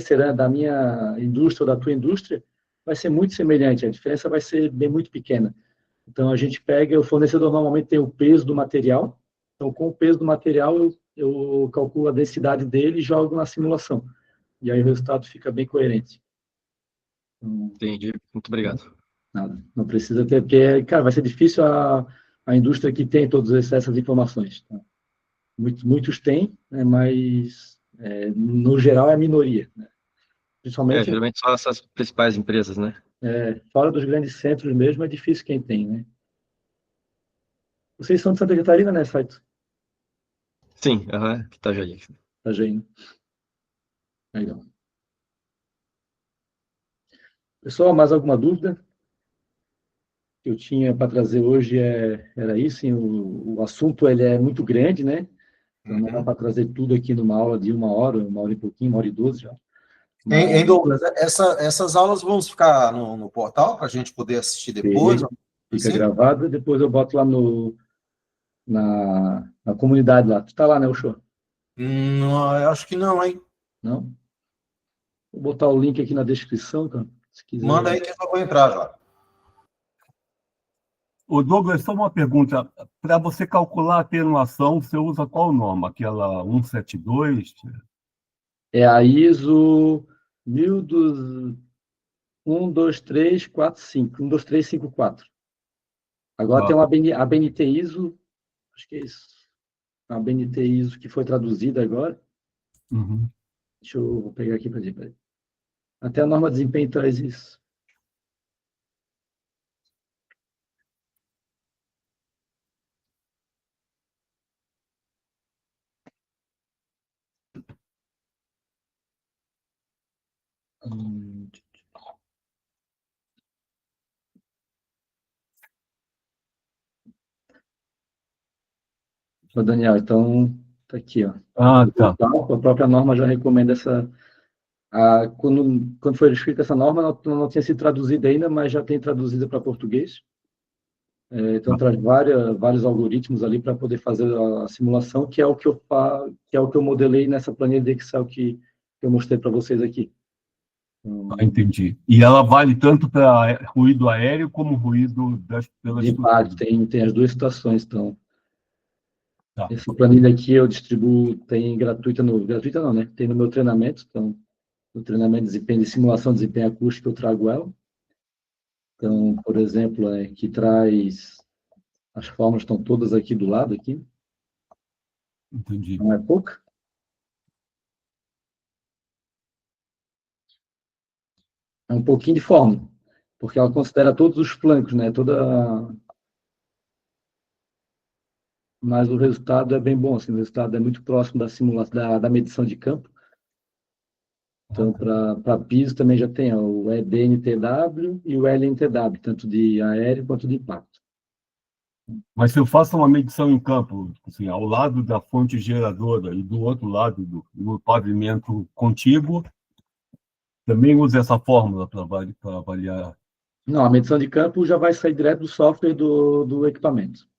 indústria ou da tua indústria, vai ser muito semelhante. A diferença vai ser muito pequena. Então, a gente pega, o fornecedor normalmente tem o peso do material. Então, com o peso do material, eu calculo a densidade dele e jogo na simulação. E aí o resultado fica bem coerente. Entendi. Muito obrigado. Nada. Não precisa ter, porque, cara, vai ser difícil a indústria que tem todas essas informações. Tá? Muitos têm, né, mas, no geral, é a minoria. Né? Principalmente... geralmente só essas principais empresas, né? Fora dos grandes centros mesmo, é difícil quem tem, né? Vocês são de Santa Catarina, né, Saito? Sim, Itajaí. Itajaí, né? Legal. Pessoal, mais alguma dúvida? Que eu tinha para trazer hoje era isso. O assunto ele é muito grande, né? Então não dá para trazer tudo aqui numa aula de 1 hora e pouquinho, 1h12 já. Em Douglas, essas aulas vão ficar no portal para a gente poder assistir depois? Fica Sim? gravado e depois eu boto lá na comunidade lá. Tu tá lá, né, o show? Não, eu acho que não, hein? Não? Vou botar o link aqui na descrição, cara. Se quiser. Manda aí que eu vou entrar já. Ô, Douglas, só uma pergunta. Para você calcular a atenuação, você usa qual norma? Aquela 172? É a ISO 12345, 12354. Agora tem uma ABNT ISO, acho que é isso. A ABNT ISO que foi traduzida agora. Uhum. Vou pegar aqui para ver. Até a norma de desempenho traz isso. Ô, Daniel, então, tá aqui, ó. Ah, tá. A própria norma já recomenda essa. Quando foi escrita essa norma, não tinha sido traduzida ainda, mas já tem traduzida para português. Então, traz vários algoritmos ali para poder fazer a simulação, que é o que eu modelei nessa planilha de Excel que eu mostrei para vocês aqui. Entendi. E ela vale tanto para ruído aéreo como ruído pela De estrutura. impacto, tem as duas situações. Então, Tá. essa planilha aqui eu distribuo, tem gratuita não, né? Tem no meu treinamento. Então, no treinamento de desempenho de simulação de desempenho acústico, eu trago ela. Então, por exemplo, que traz as fórmulas estão todas aqui do lado aqui. Entendi. Não é pouca. É um pouquinho de fórmula, porque ela considera todos os flancos, né? Mas o resultado é bem bom, assim, o resultado é muito próximo da simulação, da medição de campo. Então, para piso também já tem o EDNTW e o LNTW, tanto de aéreo quanto de impacto. Mas se eu faço uma medição em campo, assim, ao lado da fonte geradora e do outro lado do pavimento contíguo, também uso essa fórmula para avaliar. Não, a medição de campo já vai sair direto do software do equipamento.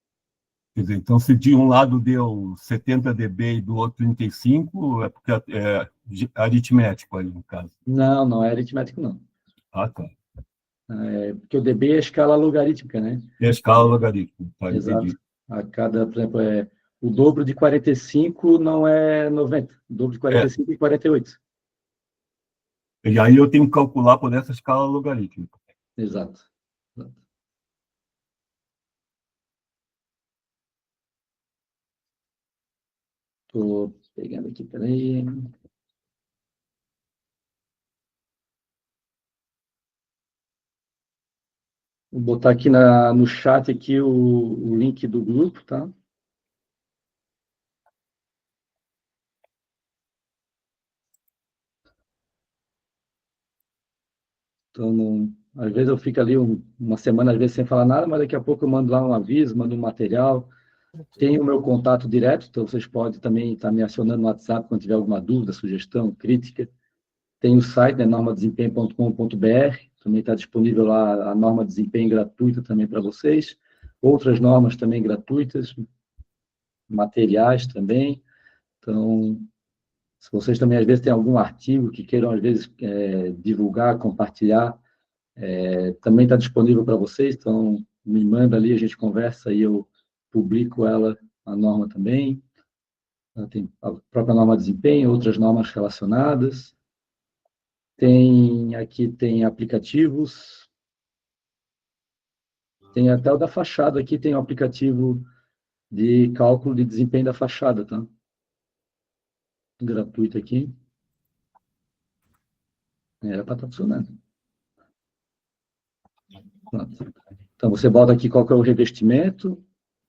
Quer dizer, então, se de um lado deu 70 dB e do outro 35, é porque é aritmético ali, no caso. Não é aritmético, não. Ah, tá. Porque o dB é a escala logarítmica, né? É a escala logarítmica, tá, Exato. entendi. A cada, por exemplo, o dobro de 45 não é 90. O dobro de 45 é 48. E aí eu tenho que calcular por essa escala logarítmica. Exato. Estou pegando aqui, peraí. Vou botar aqui no chat aqui o link do grupo, tá? Então, às vezes eu fico ali uma semana, às vezes sem falar nada, mas daqui a pouco eu mando lá um aviso, mando um material. Tem o meu contato direto, então vocês podem também estar me acionando no WhatsApp quando tiver alguma dúvida, sugestão, crítica. Tem o site, né, normadesempenho.com.br, também está disponível lá a norma de desempenho gratuita também para vocês. Outras normas também gratuitas, materiais também. Então, se vocês também, às vezes, têm algum artigo que queiram, às vezes, divulgar, compartilhar, também está disponível para vocês, então me manda ali, a gente conversa e eu publico ela, a norma também. Tem a própria norma de desempenho, outras normas relacionadas. Aqui tem aplicativos. Tem até o da fachada aqui, tem o aplicativo de cálculo de desempenho da fachada, tá? Gratuito aqui. Era para estar funcionando. Pronto. Então, você bota aqui qual que é o revestimento,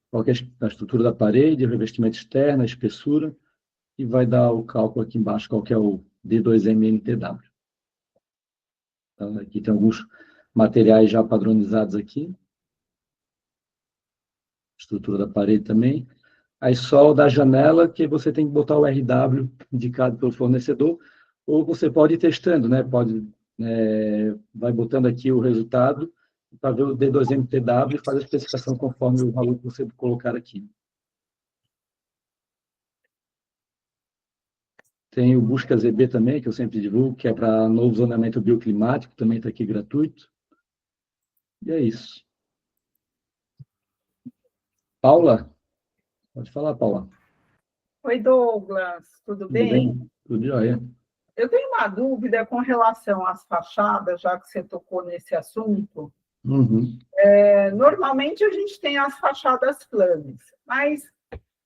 qual que é a estrutura da parede, o revestimento externo, a espessura, e vai dar o cálculo aqui embaixo, qual que é o D2MNTW. Então, aqui tem alguns materiais já padronizados aqui. Estrutura da parede também. Aí só o da janela, que você tem que botar o RW indicado pelo fornecedor, ou você pode ir testando, né? Vai botando aqui o resultado para ver o D2MTW e fazer a especificação conforme o valor que você colocar aqui. Tem o Busca ZB também, que eu sempre divulgo, que é para novo zoneamento bioclimático, também está aqui gratuito. E é isso. Paula? Pode falar, Paula. Oi, Douglas, tudo bem? Tudo jóia. Eu tenho uma dúvida com relação às fachadas, já que você tocou nesse assunto. Uhum. Normalmente a gente tem as fachadas planas, mas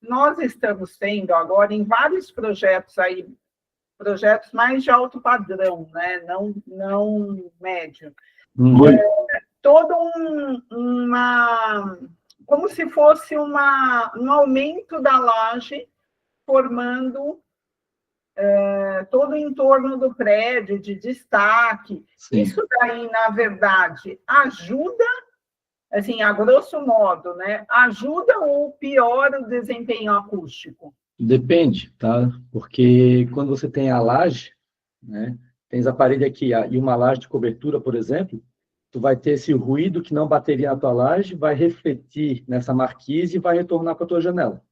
nós estamos tendo agora em vários projetos aí, projetos mais de alto padrão, né? Não médio. Todo como se fosse um aumento da laje, formando todo o entorno do prédio, de destaque. Sim. Isso daí, na verdade, ajuda, assim, a grosso modo, né? Ajuda ou piora o desempenho acústico? Depende, tá? Porque quando você tem a laje, né? Tens a parede aqui e uma laje de cobertura, por exemplo, tu vai ter esse ruído que não bateria na tua laje, vai refletir nessa marquise e vai retornar para a tua janela.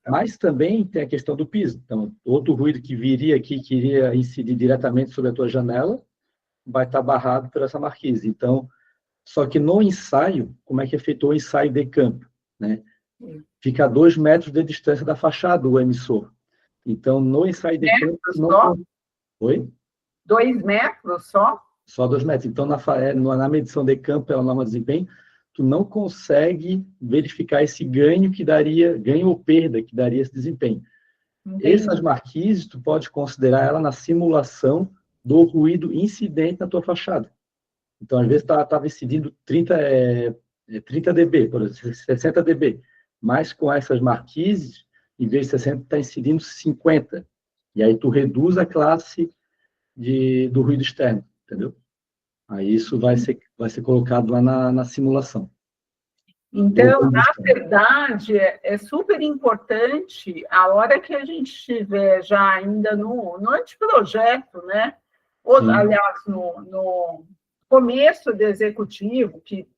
Mas também tem a questão do piso. Então, outro ruído que viria aqui, que iria incidir diretamente sobre a tua janela, vai estar barrado por essa marquise. Então, só que no ensaio, como é que é feito o ensaio de campo, né? Fica a 2 metros de distância da fachada, o emissor. Então, no ensaio de campo... Não... Oi? 2 metros só? Só 2 metros. Então, na medição de campo, pela norma de desempenho, tu não consegue verificar esse ganho que daria, ganho ou perda que daria esse desempenho. Entendi. Essas marquises, tu pode considerar ela na simulação do ruído incidente na tua fachada. Então, às vezes, estava incidindo 30 dB, por exemplo, 60 dB. Mas com essas marquises, em vez de 60, está incidindo 50. E aí tu reduz a classe do ruído externo, entendeu? Aí isso vai ser colocado lá na simulação. Então, na verdade, é super importante, a hora que a gente estiver já ainda no anteprojeto, né? Ou, aliás, no começo do executivo, que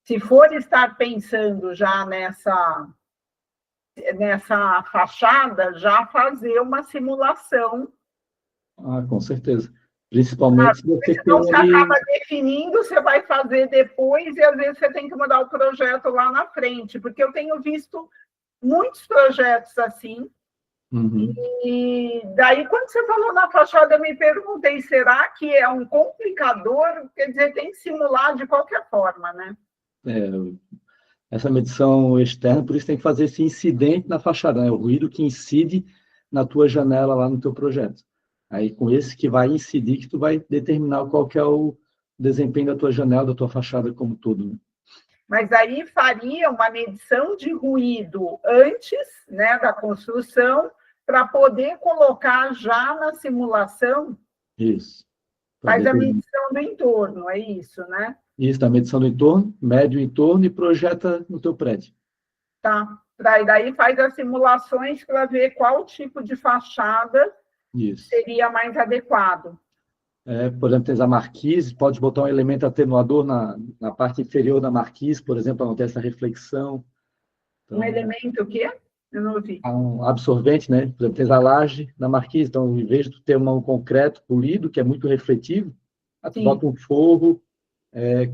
se for estar pensando já nessa fachada, já fazer uma simulação. Com certeza. Principalmente se você tem você acaba definindo, você vai fazer depois e às vezes você tem que mudar o projeto lá na frente, porque eu tenho visto muitos projetos assim. Uhum. E daí, quando você falou na fachada, eu me perguntei, será que é um complicador? Quer dizer, tem que simular de qualquer forma, né? Essa medição externa, por isso tem que fazer esse incidente na fachada, né? O ruído que incide na tua janela lá no teu projeto. Aí, com esse que vai incidir, que tu vai determinar qual que é o desempenho da tua janela, da tua fachada como todo. Né? Mas aí faria uma medição de ruído antes, né, da construção, para poder colocar já na simulação. Isso. Faz a medição do entorno, é isso, né? Isso, a medição do entorno, mede o entorno e projeta no teu prédio. Tá. Daí faz as simulações para ver qual tipo de fachada seria mais adequado. Por exemplo, tem a marquise, pode botar um elemento atenuador na parte inferior da marquise, por exemplo, para não ter essa reflexão. Então, um elemento o quê? Eu não ouvi. Um absorvente, né? Por exemplo, tem a laje na marquise, então, em vez de ter um concreto polido, que é muito refletivo, tu bota um forro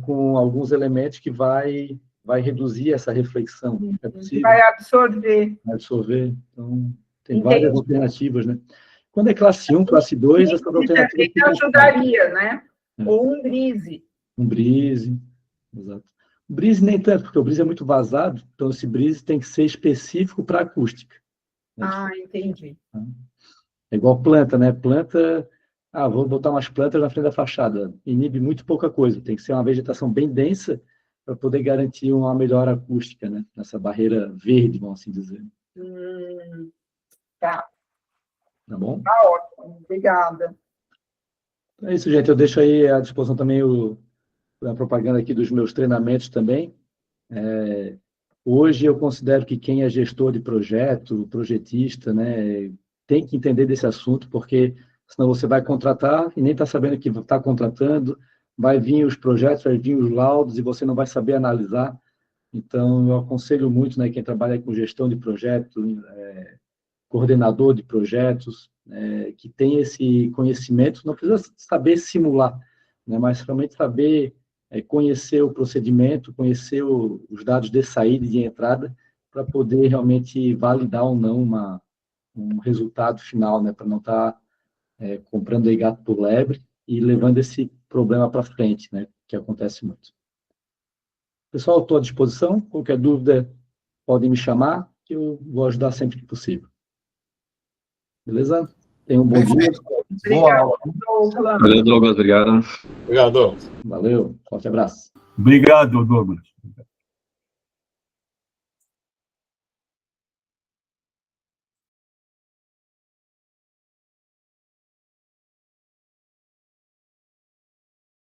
com alguns elementos que vai reduzir essa reflexão. É possível. Vai absorver. Vai absorver. Então, tem várias alternativas, né? Quando é classe 1, classe 2, essa alternativa ajudaria, né? Ou um brise. Um brise, exato. O brise nem tanto, porque o brise é muito vazado, então esse brise tem que ser específico para acústica. Entendi. É igual planta, né? Planta, vou botar umas plantas na frente da fachada. Inibe muito pouca coisa, tem que ser uma vegetação bem densa para poder garantir uma melhor acústica, né? Nessa barreira verde, vamos assim dizer. Tá. Tá bom? Tá ótimo, obrigada. É isso, gente. Eu deixo aí à disposição também a propaganda aqui dos meus treinamentos também. Hoje eu considero que quem é gestor de projeto, projetista, né, tem que entender desse assunto, porque senão você vai contratar e nem está sabendo que está contratando, vai vir os projetos, vai vir os laudos e você não vai saber analisar. Então, eu aconselho muito, né, quem trabalha com gestão de projetos, coordenador de projetos, que tem esse conhecimento, não precisa saber simular, né, mas realmente saber conhecer o procedimento, conhecer os dados de saída e de entrada, para poder realmente validar ou não um resultado final, né, para não estar comprando aí gato por lebre e levando esse problema para frente, né, que acontece muito. Pessoal, estou à disposição, qualquer dúvida podem me chamar, que eu vou ajudar sempre que possível. Beleza? Tenham um bom dia. Boa aula. Douglas. Valeu, Douglas, obrigado. Obrigado. Valeu, forte abraço. Obrigado, Douglas.